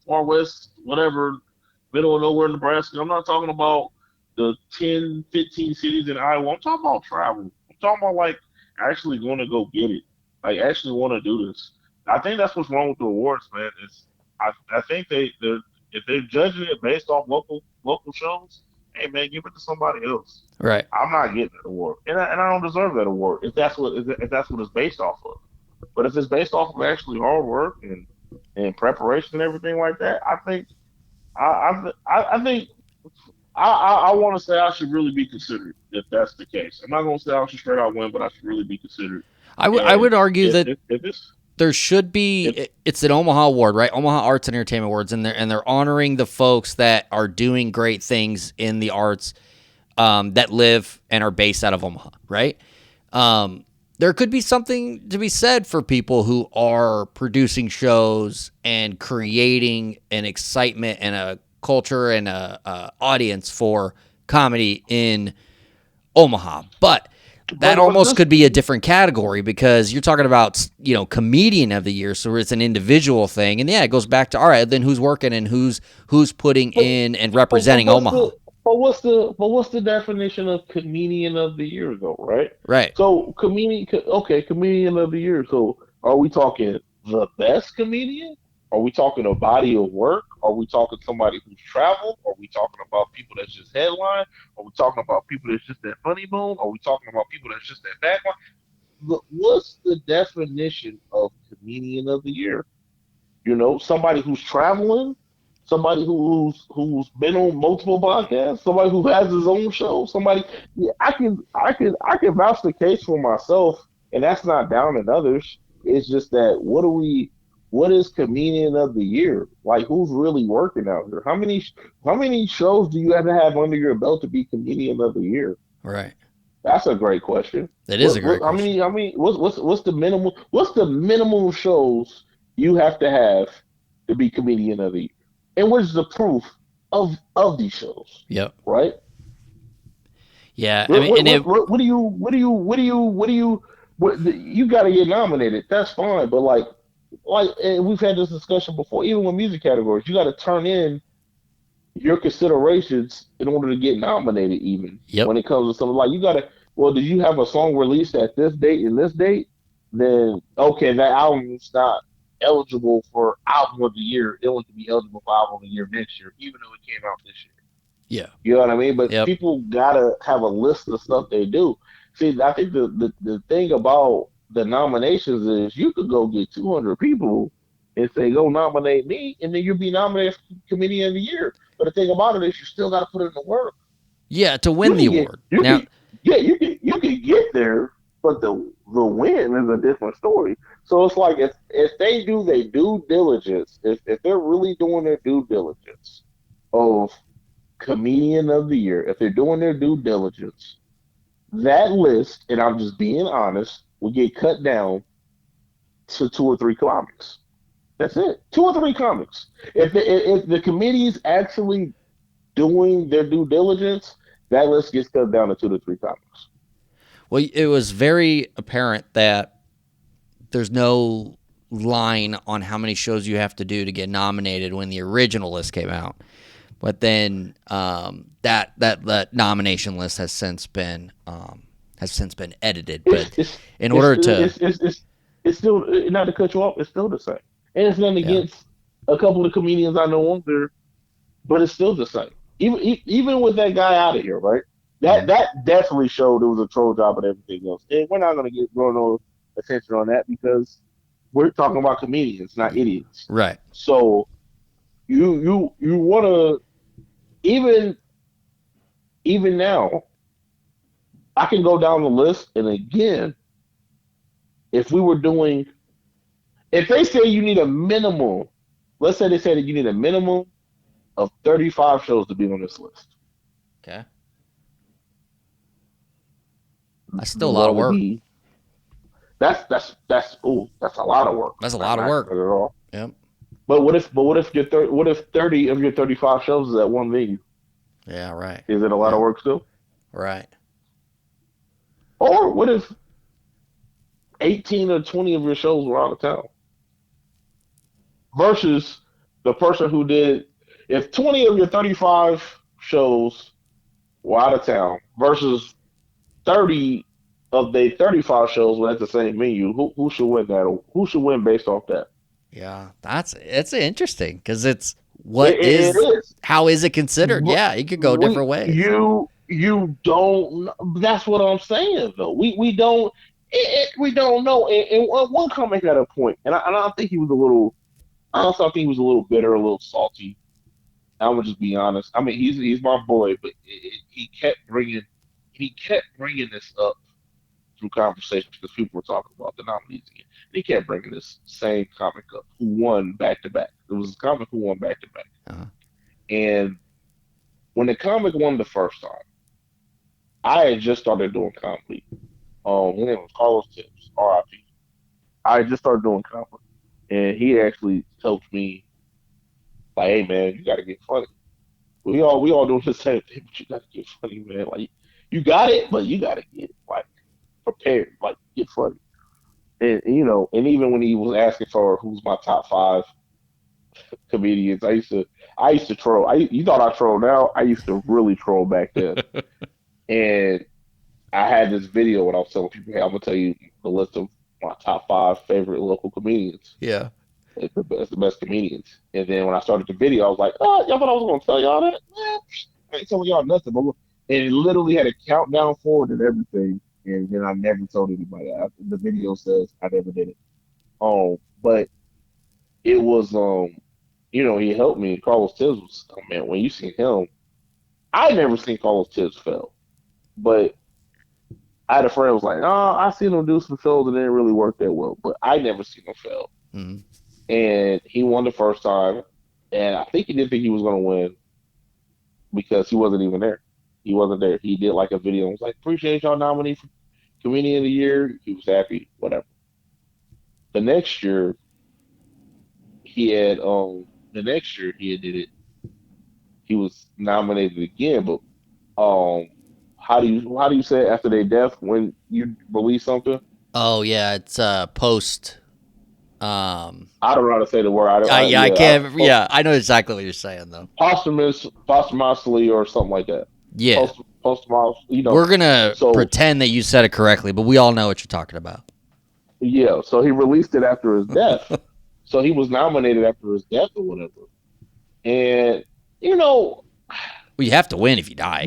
far west, whatever, middle of nowhere, Nebraska. I'm not talking about the 10, 15 cities in Iowa. I'm talking about travel. I'm talking about like actually going to go get it, like actually want to do this. I think that's what's wrong with the awards, man. I think they're if they're judging it based off local shows, hey man, give it to somebody else. Right. I'm not getting that award, and I don't deserve that award if that's what it's based off of. But if it's based off of actually hard work and preparation and everything like that, I think I think I want to say I should really be considered if that's the case. I'm not going to say I should straight out win, but I should really be considered. I And would argue that if it's there should if be. It's an Omaha award, right? Omaha Arts and Entertainment Awards, and they're honoring the folks that are doing great things in the arts, that live and are based out of Omaha, right? There could be something to be said for people who are producing shows and creating an excitement and a culture and a audience for comedy in Omaha. But that but almost this could be a different category because you're talking about, comedian of the year, so it's an individual thing. And yeah, it goes back to, all right, then who's working and who's putting but, in and but representing what's Omaha. the what's the definition of comedian of the year though, right? Right. So comedian of the year. So are we talking the best comedian? Are we talking a body of work? Are we talking somebody who's traveled? Are we talking about people that's just headline? Are we talking about people that's just that funny bone? Are we talking about people that's just that backline? What's the definition of comedian of the year? Somebody who's traveling, somebody who's been on multiple podcasts, somebody who has his own show, somebody. Yeah, I can vouch the case for myself, and that's not down in others. It's just that what is comedian of the year? Like who's really working out here? How many shows do you have to have under your belt to be comedian of the year? Right. That's a great question. That is a great How question. many? What's the minimum? What's the minimum shows you have to have to be comedian of the year? And where's the proof of these shows? Yep. Right? Yeah. I What mean, what and it, what, what do you you got to get nominated? That's fine, but and we've had this discussion before. Even with music categories, you got to turn in your considerations in order to get nominated. Even yep. when it comes to something like you got to. Well, did you have a song released at this date and this date? Then okay, that album is not eligible for album of the year. It will be eligible for album of the year next year, even though it came out this year. Yeah. You know what I mean? But Yep. people gotta have a list of stuff they do. See, I think the thing about the nominations is you could go get 200 people and say go nominate me, and then you'll be nominated for comedian of the year. But the thing about it is you still got to put in the work. Yeah. To You win the can get award. you Now, can yeah you can get there, but the win is a different story. So it's like if they do their due diligence, if they're really doing their due diligence of comedian of the year, if they're doing their due diligence, that list, and I'm just being honest, will get cut down to two or three comics. That's it. Two or three comics. If the committee's actually doing their due diligence, that list gets cut down to two to three comics. well, it was very apparent that there's no line on how many shows you have to do to get nominated when the original list came out. But then that nomination list has since been edited. But in order to it's still, not to cut you off, it's still the same. And it's nothing against a couple of comedians I know on there, but it's still the same. Even with that guy out of here, right? That definitely showed it was a troll job and everything else. And we're not going to get no attention on that because we're talking about comedians, not idiots. Right. So you want to even now, I can go down the list, and again, if they say you need a minimum, let's say they say that you need a minimum of 35 shows to be on this list. Okay. That's still a lot of work. That's a lot of work. That's a lot of work. At all. Yep. But what if 30 of your 35 shows is at one venue? Yeah, right. Is it a lot of work still? Right. Or what if 18 or 20 of your shows were out of town? Versus the person who did, if 20 of your 35 shows were out of town versus 30 of the 35 shows were at the same venue, who should win that? Who should win based off that? Yeah, it's interesting because it's how is it considered? Yeah, it could go different ways. You don't. That's what I'm saying though. We don't. We don't know. And one comic had a point, and I think he was a little. I also think he was a little bitter, a little salty. I'm gonna just be honest. I mean, he's my boy, but he kept bringing this up through conversation because people were talking about the nominees again. And he kept bringing this same comic up who won back to back. It was a comic who won back to back, and when the comic won the first time, I had just started doing comedy. His name was Carlos Tips, R.I.P. I had just started doing comedy, and he actually helped me. Like, hey man, you got to get funny. We all doing the same thing, but you got to get funny, man. Like, you got it, but you got to get like prepared, like get funny. And and even when he was asking for who's my top 5 comedians, I used to troll. You thought I troll now? I used to really troll back then. And I had this video when I was telling people, hey, I'm gonna tell you the list of my top 5 favorite local comedians. Yeah. It's the best comedians. And then when I started the video, I was like, oh, y'all thought I was gonna tell y'all that? I ain't telling y'all nothing. But it literally had a countdown forward and everything. And then I never told anybody. The video says I never did it. But it was he helped me. Carlos Tibbs was, oh man, when you seen him, I never seen Carlos Tibbs fail. But I had a friend who was like, oh, I seen him do some shows and it didn't really work that well. But I never seen him fail. Mm-hmm. And he won the first time. And I think he didn't think he was going to win because he wasn't even there. He wasn't there. He did like a video and was like, appreciate y'all nominee for Comedian of the Year. He was happy, whatever. The next year, he did it. He was nominated again, but how do you say it after their death when you release something? Oh yeah, it's post. I don't know how to say the word. I can't. I know exactly what you're saying though. Posthumously or something like that. Yeah. Posthumously, We're gonna pretend that you said it correctly, but we all know what you're talking about. Yeah. So he released it after his death. So he was nominated after his death or whatever. And well, you have to win if you die.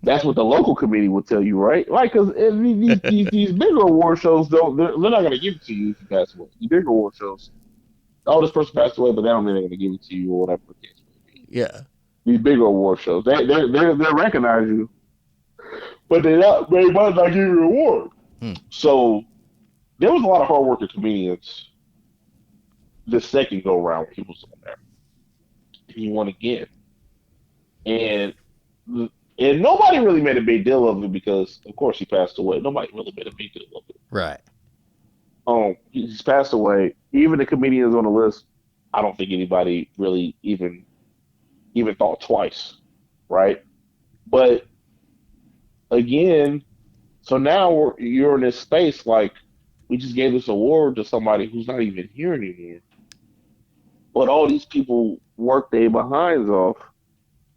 That's what the local committee will tell you, right? Right, because these bigger award shows they're not going to give it to you if you pass away. The bigger award shows, oh, this person passed away, but they don't mean they're going to give it to you or whatever the case may be. Yeah. These bigger award shows, they recognize you, but they might not give you an award. So there was a lot of hardworking comedians the second go around when he was on there. He won again. And nobody really made a big deal of it because, of course, he passed away. Nobody really made a big deal of it. Right. He's passed away. Even the comedians on the list, I don't think anybody really even thought twice, right? But again, so now you're in this space like we just gave this award to somebody who's not even here anymore. but all these people worked their behinds off.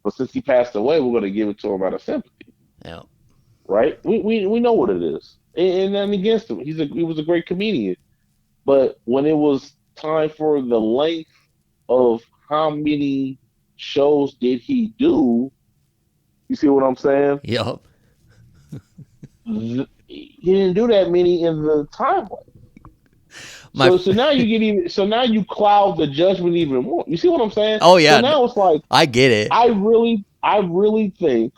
But since he passed away, we're going to give it to him out of sympathy, Yeah. right? We know what it is, and I'm against him. He was a great comedian, but when it was time for the length of how many shows did he do, you see what I'm saying? Yep. He didn't do that many in the timeline. So now you get even. So now you cloud the judgment even more. You see what I'm saying? Oh yeah. So now it's like I get it. I really think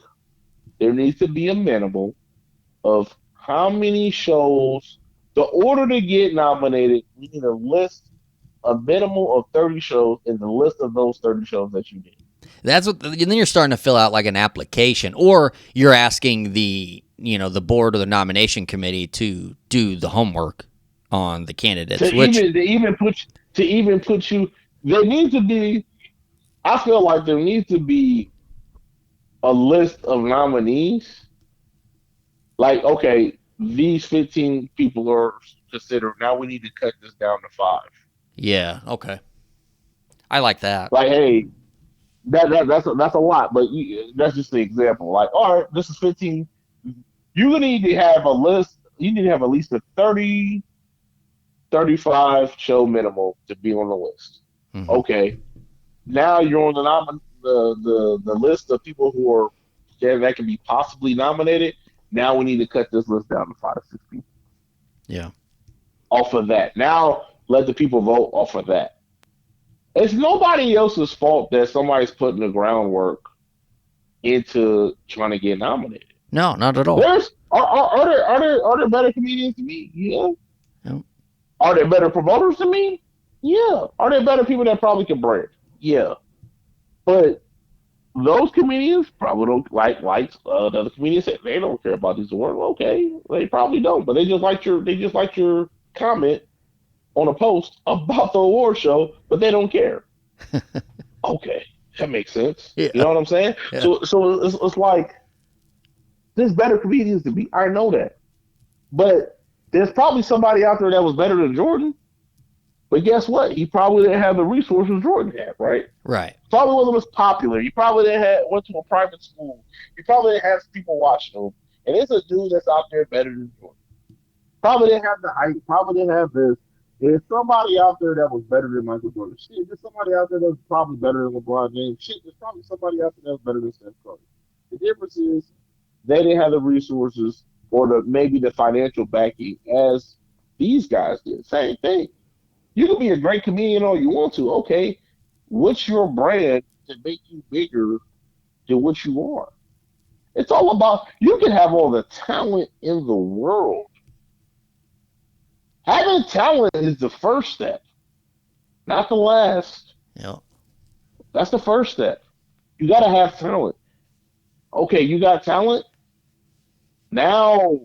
there needs to be a minimum of how many shows. The order to get nominated, we need a list, a minimum of 30 shows, in the list of those 30 shows that you did. That's what. Then you're starting to fill out like an application, or you're asking the board or the nomination committee to do the homework on the candidates. To even put you, there needs to be. I feel like there needs to be a list of nominees. Like, okay, these 15 people are considered. Now we need to cut this down to 5. Yeah. Okay. I like that. Like, hey, that's a lot, but that's just the example. Like, all right, this is 15. You need to have a list. You need to have at least a 30, 35 show minimum to be on the list. Mm-hmm. Okay, now you're on the list of people who are that can be possibly nominated. Now we need to cut this list down to 5 to 6 people. Yeah. Off of that. Now let the people vote off of that. It's nobody else's fault that somebody's putting the groundwork into trying to get nominated. No, not at all. Are there better comedians than me? Yeah. Yep. Are there better promoters than me? Yeah. Are there better people that probably can brand? Yeah. But those comedians probably don't like the other comedians say they don't care about these awards. Okay, they probably don't, but they just like your comment on a post about the award show, but they don't care. Okay, that makes sense. Yeah. You know what I'm saying? Yeah. So it's like there's better comedians to be. I know that, but there's probably somebody out there that was better than Jordan. But guess what? He probably didn't have the resources Jordan had, right? Right. Probably wasn't as popular. He probably didn't went to a private school. He probably didn't have people watching him. And it's a dude that's out there better than Jordan. Probably didn't have the height. Probably didn't have this. There's somebody out there that was better than Michael Jordan. Shit, there's somebody out there that's probably better than LeBron James. Shit, there's probably somebody out there that's better than Steph Curry. The difference is they didn't have the resources or maybe the financial backing as these guys did. Same thing. You can be a great comedian all you want to. Okay, what's your brand to make you bigger than what you are? It's all about, you can have all the talent in the world. Having talent is the first step, not the last. Yeah. That's the first step. You got to have talent. Okay, you got talent. Now,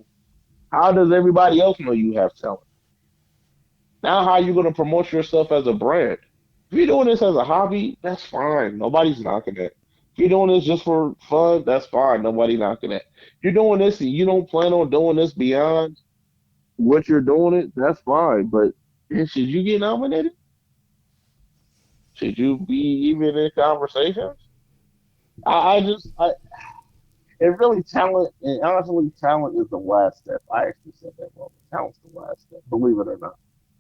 how does everybody else know you have talent? Now, how are you going to promote yourself as a brand? If you're doing this as a hobby, that's fine. Nobody's knocking it. If you're doing this just for fun, that's fine. Nobody's knocking it. If you're doing this and you don't plan on doing this beyond what you're doing it, that's fine. But should you get nominated? Should you be even in conversations? It really talent, and honestly, talent is the last step. I actually said that well. Talent's the last step, believe it or not.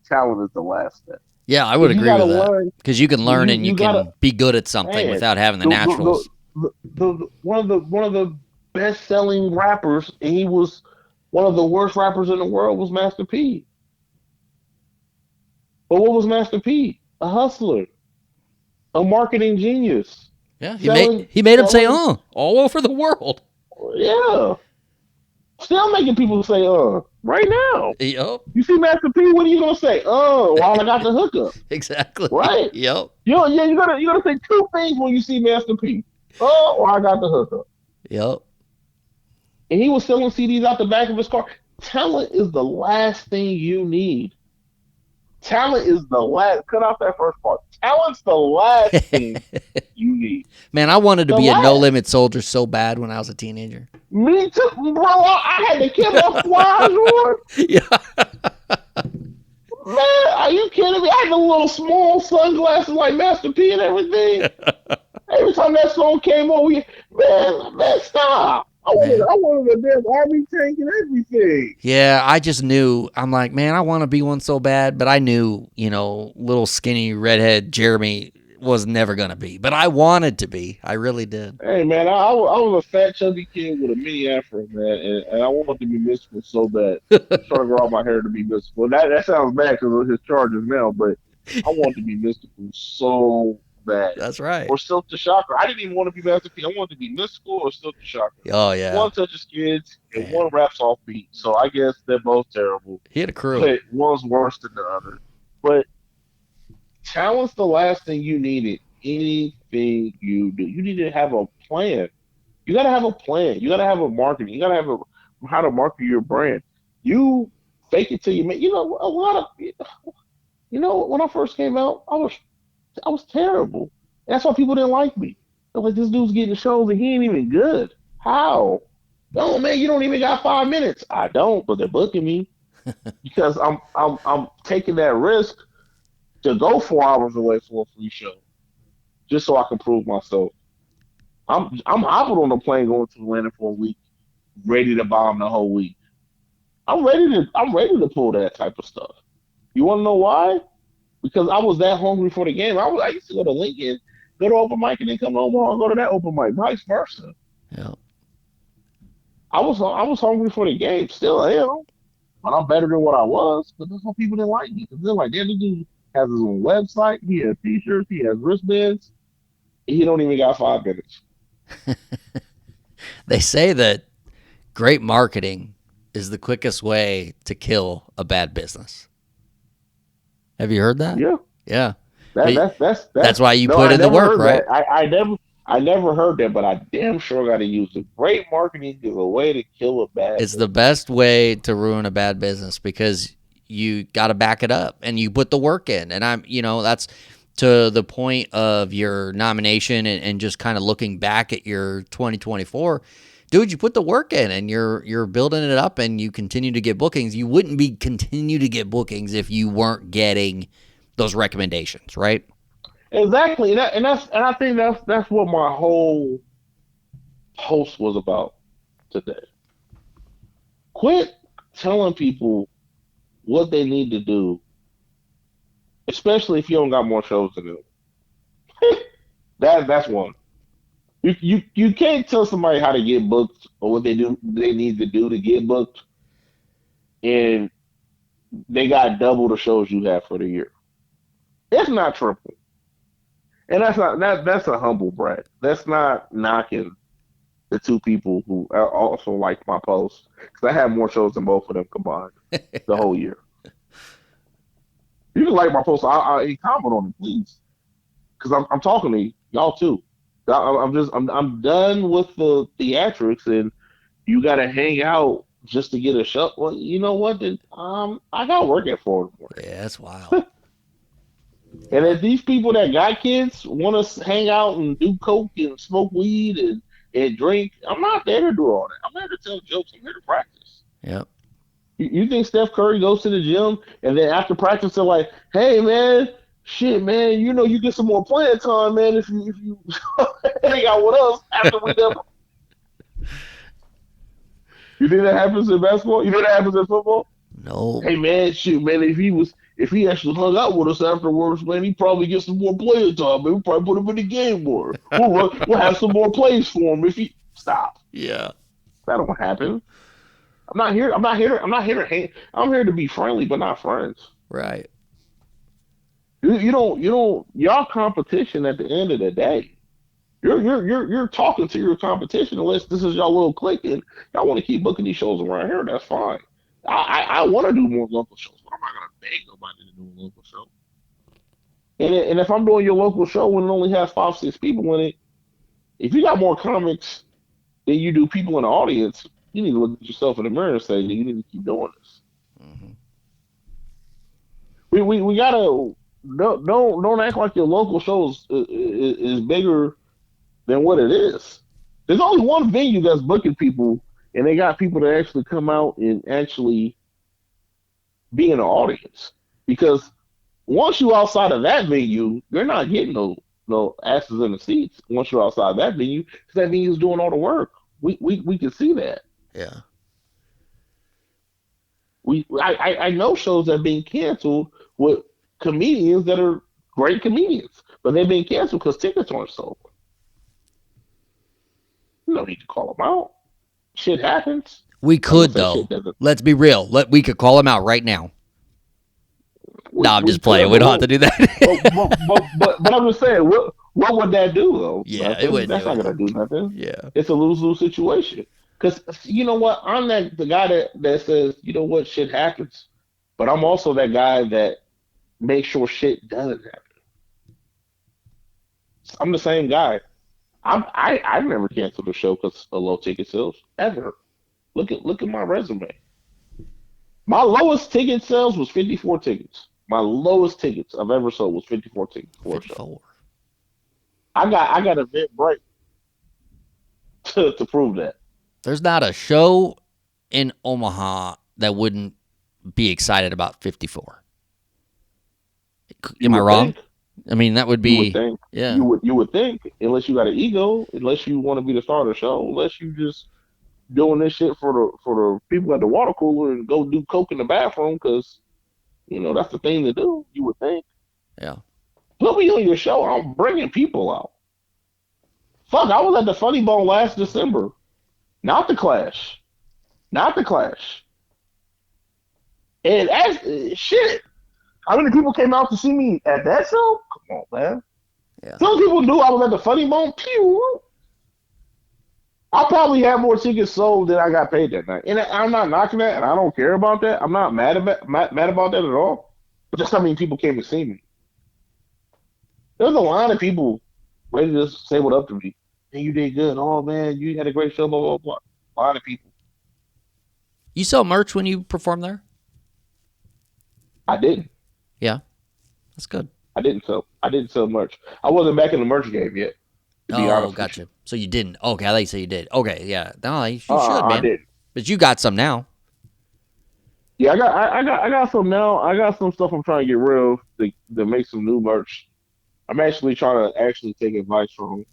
Talent is the last step. Yeah, I would agree with that. Because you can learn and you can be good at something without having the naturals. One of the best-selling rappers, and he was one of the worst rappers in the world, was Master P. But what was Master P? A hustler, a marketing genius. Yeah, he made him say all over the world. Yeah. Still making people say right now. Yep. You see Master P, what are you gonna say? While I got the hookup. Exactly. Right? Yep. You gotta say two things when you see Master P. While I got the hookup. Yep. And he was selling CDs out the back of his car. Talent is the last thing you need. Talent is the last. Cut out that first part. Talent's the last thing you need. Man, I wanted to be a No Limit Soldier so bad when I was a teenager. Me too, bro. I had to kill off flies on. Yeah. Man, I Are you kidding me? I had the little small sunglasses like Master P and everything. Every time that song came on, man, stop. I Man. wanted a damn army tank and everything. Yeah, I just knew. I'm like, man, I want to be one so bad, but I knew, little skinny redhead Jeremy was never gonna be. But I wanted to be. I really did. Hey man, I was a fat chubby kid with a mini afro, man, and I wanted to be mystical so bad. I was trying to grow out my hair to be mystical. That sounds bad because of his charges now, but I wanted to be mystical so bad. That's right. Or Silk the Shocker. I didn't even want to be Master P. I wanted to be mystical or Silk the Shocker. Oh yeah. One touches kids and one raps off beat. So I guess they're both terrible. He had a crew. But one's worse than the other. But talent's the last thing you needed. Anything you do, you need to have a plan. You got to have a plan. You got to have a marketing. You got to have how to market your brand. You fake it till you make. A lot of. When I first came out, I was terrible. That's why people didn't like me. They're like, this dude's getting shows and he ain't even good. How? Oh man, you don't even got 5 minutes. I don't, but they're booking me because I'm taking that risk to go 4 hours away for a free show, just so I can prove myself. I'm hopping on the plane going to Atlanta for a week, ready to bomb the whole week. I'm ready to pull that type of stuff. You want to know why? Because I was that hungry for the game. I used to go to Lincoln, go to open mic, and then come to Omaha and go to that open mic, vice versa. Yeah. I was hungry for the game. Still am, but I'm better than what I was. But that's why people didn't like me. Because they're like, damn, this dude has his own website. He has T-shirts. He has wristbands. He don't even got 5 minutes. They say that great marketing is the quickest way to kill a bad business. Have you heard that? Yeah. Yeah. That's why you put in the work, right? I never heard that, but I damn sure got to use it. Great marketing is a way to kill a bad It's business. the best way to ruin a bad business because you got to back it up and you put the work in. And that's to the point of your nomination and just kind of looking back at your 2024. Dude, you put the work in and you're building it up and you continue to get bookings. You wouldn't be continue to get bookings if you weren't getting those recommendations, right? Exactly, and I think that's what my whole post was about today. Quit telling people what they need to do, especially if you don't got more shows to do. That's one. You can't tell somebody how to get booked or what they need to do to get booked, and they got double the shows you have for the year. It's not triple. And that's a humble brag. That's not knocking the two people who also like my post, because I have more shows than both of them combined the whole year. You can like my post. I comment on it, please, because I'm talking to y'all too. I'm done with the theatrics, and you got to hang out just to get a show. Well, you know what? Then I got work at 4 more. Yeah, that's wild. And if these people that got kids want to hang out and do coke and smoke weed and drink, I'm not there to do all that. I'm there to tell jokes. I'm here to practice. Yep. You think Steph Curry goes to the gym and then after practice they're like, "Hey man, shit man, you get some more playing time, man. If you hang out with us after we done." You think that happens in basketball? You think that happens in football? No. Hey man, shoot man, if he actually hung out with us afterwards, man, he probably get some more playing time. Man, we probably put him in the game more. We'll have some more plays for him if he stop. Yeah. That don't happen. I'm not here to hate. I'm here to be friendly, but not friends. Right. You don't y'all competition at the end of the day. You're talking to your competition unless this is y'all little clique and y'all want to keep booking these shows around here. That's fine. I want to do more local shows, but I'm not gonna beg nobody to do a local show. And if I'm doing your local show and it only has 5-6 people in it, if you got more comics than you do people in the audience, you need to look at yourself in the mirror and say, you need to keep doing this. Mm-hmm. We gotta don't act like your local show is bigger than what it is. There's only one venue that's booking people, and they got people that actually come out and actually be in the audience. Because once you outside of that venue, you're not getting no asses in the seats. Once you're outside that venue, because that venue's doing all the work. We can see that. Yeah. I know shows that are being canceled with comedians that are great comedians, but they've been canceled because tickets aren't sold. You don't need to call them out. Shit happens. We could, though. Let's be real. We could call him out right now. No, I'm just playing. We don't have to do that. but I'm just saying, what would that do, though? Yeah, it wouldn't. That's not going to do nothing. Yeah. It's a lose-lose situation. Because you know what? I'm the guy that says, you know what, shit happens. But I'm also that guy that makes sure shit doesn't happen. I'm the same guy. I've never canceled a show because of low ticket sales ever. Look at my resume. My lowest ticket sales was 54 tickets. My lowest tickets I've ever sold was 54 tickets for a show. I got event break to prove that. There's not a show in Omaha that wouldn't be excited about 54. Am I wrong? Think? I mean, that would be. You would think. Yeah. You would think, unless you got an ego, unless you want to be the star of the show, unless you just doing this shit for the people at the water cooler and go do coke in the bathroom because, that's the thing to do. You would think. Yeah. Put me on your show. I'm bringing people out. Fuck, I was at the Funny Bone last December. Not the Clash. And shit. How many people came out to see me at that show? Come on, man. Yeah. Some people knew I was at the Funny Bone. Pew. I probably had more tickets sold than I got paid that night. And I'm not knocking that, and I don't care about that. I'm not mad about that at all. But just how many people came to see me. There's a line of people ready to just say what up to me. Hey, you did good. Oh, man, you had a great show, blah, blah, blah. A lot of people. You sell merch when you perform there? I didn't. Yeah. That's good. I didn't sell merch. I wasn't back in the merch game yet. Oh, gotcha. So you didn't. Okay, I thought you said you did. Okay, yeah. No, you should, man. I didn't. But you got some now. Yeah, I got some now. I got some stuff I'm trying to get rid of to make some new merch. I'm actually trying to take advice from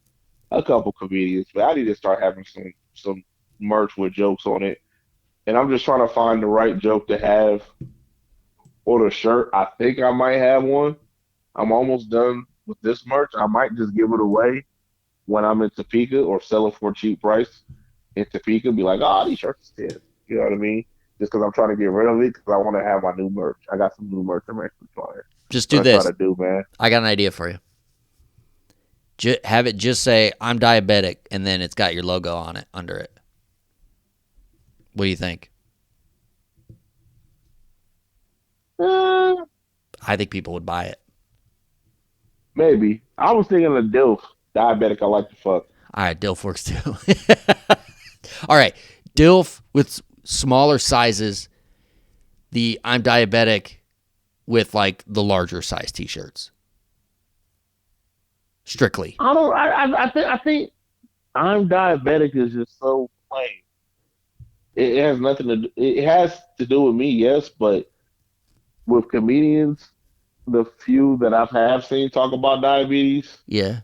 a couple comedians, but I need to start having some merch with jokes on it. And I'm just trying to find the right joke to have on a shirt. I think I might have one. I'm almost done with this merch. I might just give it away when I'm in Topeka or sell it for a cheap price in Topeka. Be like, these shirts is 10. You know what I mean? Just because I'm trying to get rid of it because I want to have my new merch. I got some new merch I'm actually trying. Just do this. Trying to do, man. I got an idea for you. Have it just say, I'm diabetic, and then it's got your logo on it, under it. What do you think? I think people would buy it. Maybe. I was thinking of DILF. Diabetic, I like to fuck. All right, DILF works too. All right, DILF with smaller sizes. The I'm diabetic with like the larger size T-shirts. Strictly. I think I'm diabetic is just so plain. It has nothing to do. It has to do with me, yes, but with comedians, the few that have seen talk about diabetes, yeah,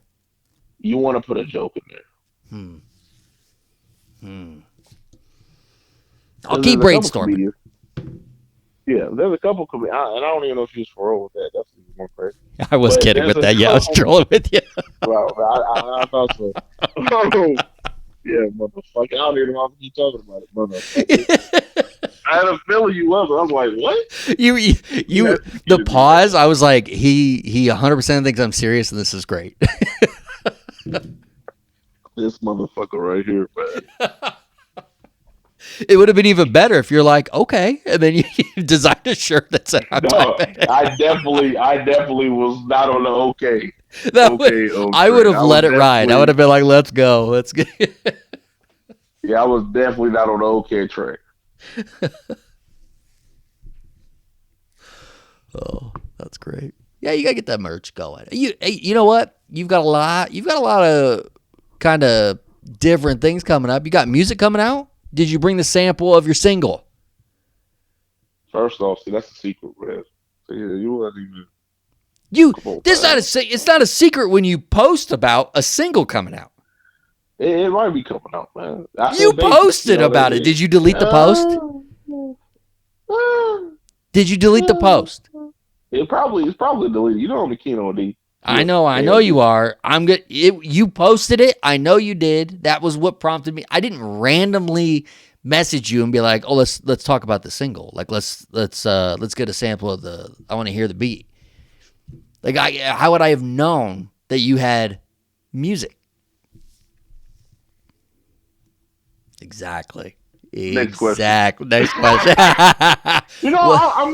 you want to put a joke Hmm. in I'll keep brainstorming. Yeah, there's a couple comedians, and I don't even know if you was for real with that. That's even more crazy. I was kidding with that. Yeah, I was trolling with you. Wow, I thought so. Yeah, motherfucker. I don't even know what you talking about it, motherfucker. I had a feeling you was. I was like, what? You the pause, I was like, he 100% thinks I'm serious, and this is great. This motherfucker right here, man. It would have been even better if you're like, okay, and then you designed a shirt that said I'm diabetic. I definitely was not on the okay. I would have let it ride. I would have been like, let's go. Let's go. Yeah, I was definitely not on the okay track. Oh, that's great. Yeah, you gotta get that merch going. You know what? You've got a lot of kind of different things coming up. You got music coming out? Did you bring the sample of your single? First off, see, that's a secret, man. So, yeah, you wasn't even couple of This times. it's not a secret when you post about a single coming out. It might be coming out, man. I You said basic, you posted know what I about it. mean? Did you delete the post? Did you delete the post? It's probably deleted. You know I'm the Keno D. I know you are. I'm good. You posted it. I know you did. That was what prompted me. I didn't randomly message you and be like, "Oh, let's talk about the single. Like let's get a sample of the. I want to hear the beat." Like how would I have known that you had music? Exactly. Next question. Exactly. Next question. You know, What? I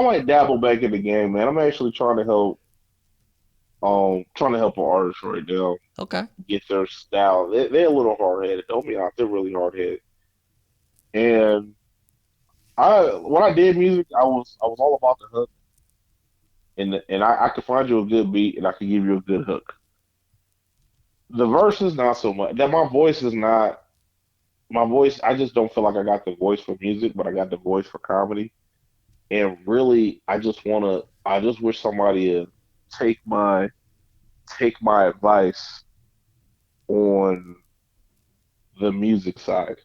might dabble back in the game, man. I'm actually trying to help an artist right now Okay. get their style. They're a little hard headed. Don't be honest, they're really hard headed. And when I did music, I was all about the hook, and I could find you a good beat, and I could give you a good hook. The verse is not so much. That my voice is not my voice. I just don't feel like I got the voice for music, but I got the voice for comedy. And really, I just wish somebody would take my take my advice on the music side.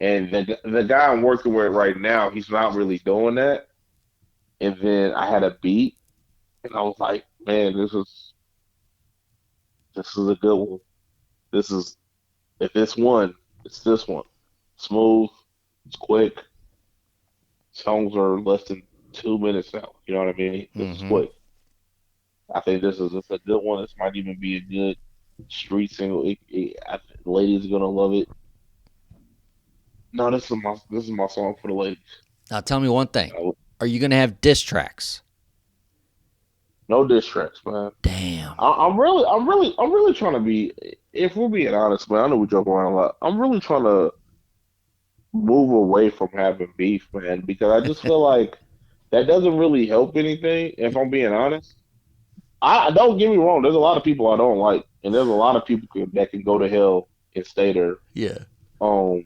And the guy I'm working with right now, he's not really doing that. And then I had a beat, and I was like, man, this is a good one. This is if it's one, it's this one. Smooth, it's quick. Songs are less than 2 minutes now. You know what I mean? This is Mm-hmm. quick. I think this is a good one. This might even be a good street single. Ladies are gonna love it. No, this is my song for the ladies. Now tell me one thing. Uh, Are you gonna have diss tracks? no diss tracks, man. Damn. I'm really trying to be. If we're being honest, man, I know we joke around a lot. I'm really trying to move away from having beef, man, because I just feel like that doesn't really help anything. If I'm being honest, I don't get me wrong. There's a lot of people I don't like, and there's a lot of people that can go to hell and stay there. Yeah. Um,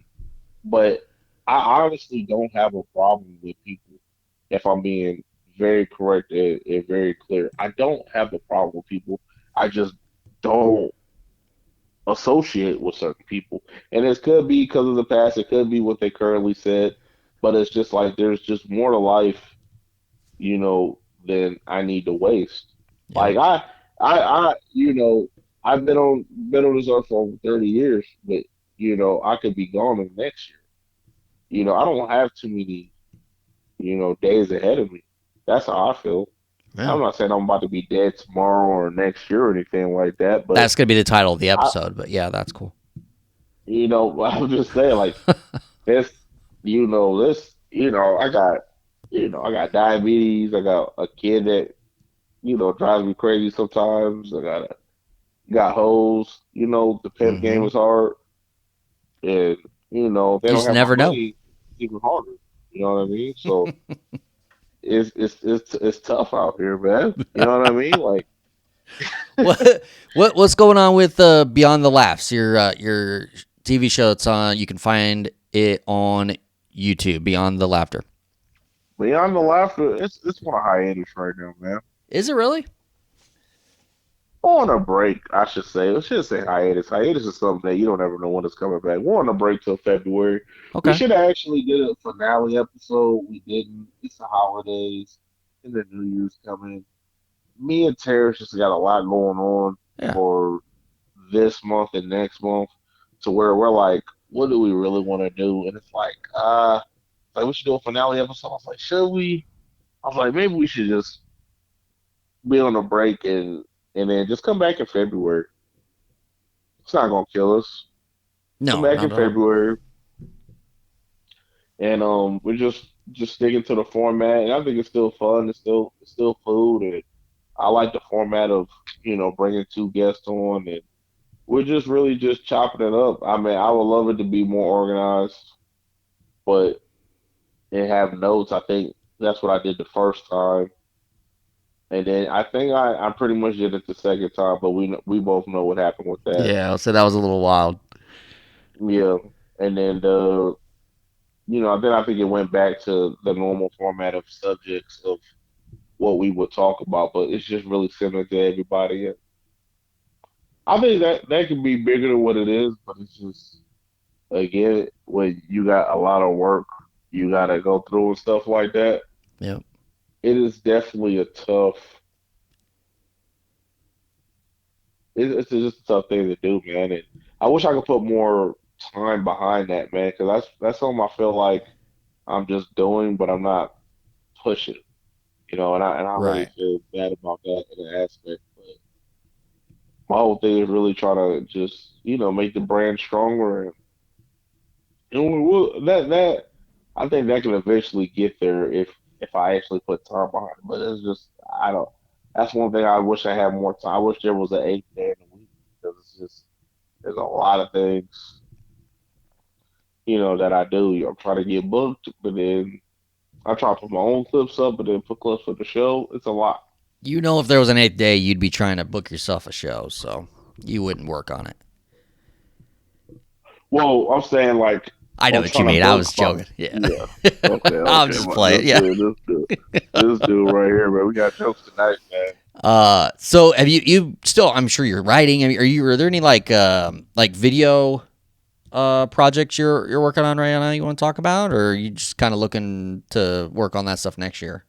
but I honestly don't have a problem with people. If I'm being very correct and very clear, I don't have a problem with people. I just don't associate with certain people, and it could be because of the past. It could be what they currently said, but it's just like there's just more to life, than I need to waste. Yep. Like I've been on this earth for over 30 years, but I could be gone in the next year. I don't have too many, days ahead of me. That's how I feel. Yeah. I'm not saying I'm about to be dead tomorrow or next year or anything like that, but That's gonna be the title of the I, episode. But yeah, that's cool. I'm just saying like this, I got diabetes. I got a kid that, drives me crazy sometimes. Got hoes. The pimp game Mm-hmm. is hard, and if they You don't just have my never know. money, it's even harder. You know what I mean? So it's tough out here, man. You know what I mean? Like, What's going on with Beyond the Laughs? Your TV show that's on. You can find it on YouTube. Beyond the Laughter. beyond the laughter, it's on a hiatus right now, man. Is it really? On a break, I should say. I should say hiatus. Hiatus is something that you don't ever know when it's coming back. We're on a break till February. We Okay. should have actually did a finale episode. We didn't. It's the holidays and the New Year's coming. Me and Terrence just got a lot going on Yeah. for this month and next month, to where we're like, what do we really want to do? And it's like we should do a finale episode. I was like, should we? I was like, maybe we should just be on a break and then just come back in February. It's not gonna kill us. Come No, back not in at all. February, and we're just sticking to the format, and I think it's still fun. It's still food, and I like the format of bringing two guests on, and we're just really just chopping it up. I mean, I would love it to be more organized, but and have notes. I think that's what I did the first time, and then I think I pretty much did it the second time. But we both know what happened with that. Yeah, I'll say that was a little wild. Yeah, and then I think it went back to the normal format of subjects of what we would talk about, but it's just really similar to everybody. And I think that can be bigger than what it is, but it's just again when you got a lot of work you gotta go through and stuff like that. Yep. It is definitely a tough. It's just a tough thing to do, man. And I wish I could put more time behind that, man, because that's something I feel like I'm just doing, but I'm not pushing. And I really Right. feel bad about that in an aspect. But my whole thing is really trying to just make the brand stronger, and that I think that can eventually get there if I actually put time behind it. But it's just I don't. That's one thing I wish I had more time. I wish there was an 8th day in the week because it's just there's a lot of things that I do. I'm trying to get booked, but then I try to put my own clips up, but then put clips for the show. It's a lot. If there was an 8th day, you'd be trying to book yourself a show, so you wouldn't work on it. Well, I'm saying like I know I'm what you trying to mean. I book was some. joking. Yeah. Yeah. Okay. I'm Okay. just Well, playing. Yeah. this dude right here, man. We got jokes tonight, man. So have you still? I'm sure you're writing. I mean, are there any like video projects you're working on right now you want to talk about, or are you just kind of looking to work on that stuff next year?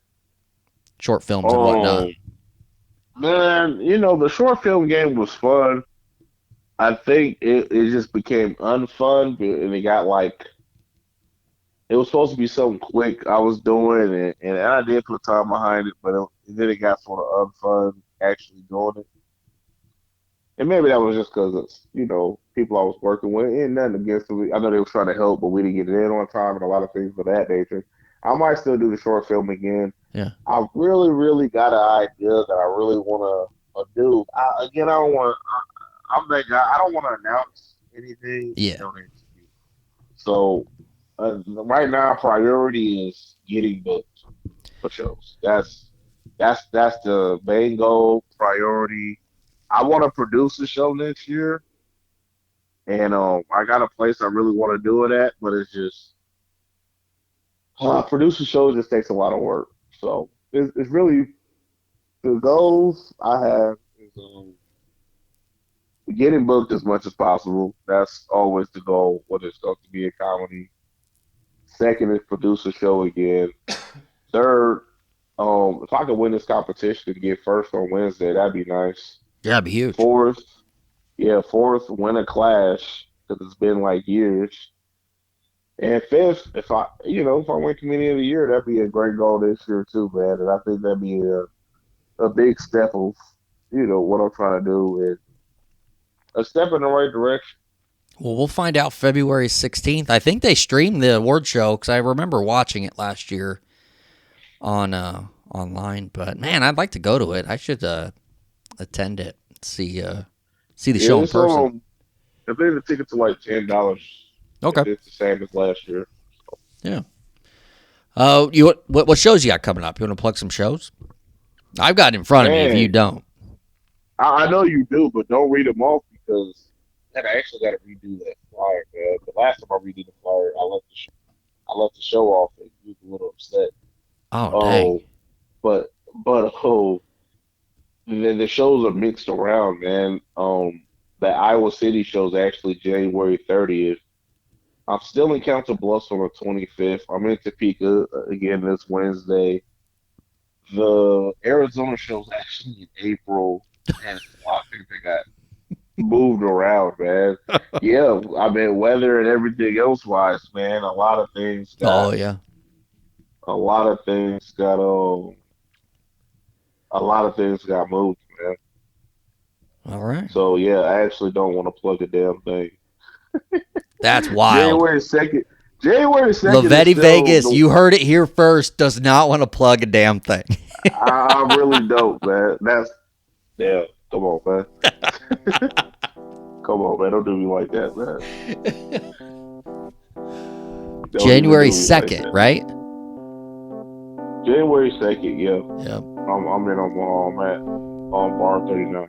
Short films and whatnot. Oh man, the short film game was fun. I think it just became unfun, and it got like it was supposed to be something quick I was doing, and I did put time behind it, but then it got sort of unfun actually doing it. And maybe that was just because it's people I was working with, and nothing against them. I know they were trying to help, but we didn't get it in on time, and a lot of things of that nature. I might still do the short film again. Yeah. I really, really got an idea that I really want to do. Again, I don't want. I'm that guy. I don't want to announce anything. Yeah. So right now, priority is getting booked for shows. That's the main goal. Priority. I want to produce a show next year, and I got a place I really want to do it at, but it's just producing shows just takes a lot of work. So it's really the goals I have is getting booked as much as possible. That's always the goal, whether it's going to be a comedy. Second is produce a show again. Third, if I could win this competition and get first on Wednesday, that'd be nice. Yeah, that'd be huge. Fourth, win a clash because it's been like years. And fifth, if I win Comedian of the Year, that'd be a great goal this year too, man. And I think that'd be a big step of what I'm trying to do and a step in the right direction. Well, we'll find out February 16th. I think they streamed the award show because I remember watching it last year on online. But man, I'd like to go to it. I should attend it, see the show in person. I think the tickets are like $10. Okay, it's the same as last year. So. Yeah. What shows you got coming up? You want to plug some shows? I've got it in front of me. If you don't, I know you do, but don't read them off because I actually got to redo that flyer, man. The last time I redid the flyer, I left the show off and you was a little upset. Oh, dang. But the shows are mixed around, man. The Iowa City show's actually January 30th. I'm still in Council Bluffs on the 25th. I'm in Topeka again this Wednesday. The Arizona show's actually in April, and I think they got moved around, man. Yeah, I mean, weather and everything else wise, man, a lot of things got. Oh yeah. A lot of things got moved, man. All right. So yeah, I actually don't want to plug a damn thing. That's wild. January 2nd. Lavetti Vegas, you heard it here first, does not want to plug a damn thing. I really don't, man. Come on, man. Come on, man. Don't do me like that, man. January 2nd, like right? January 2nd, yeah. Yep. I'm in Omaha. I'm at Bar 39.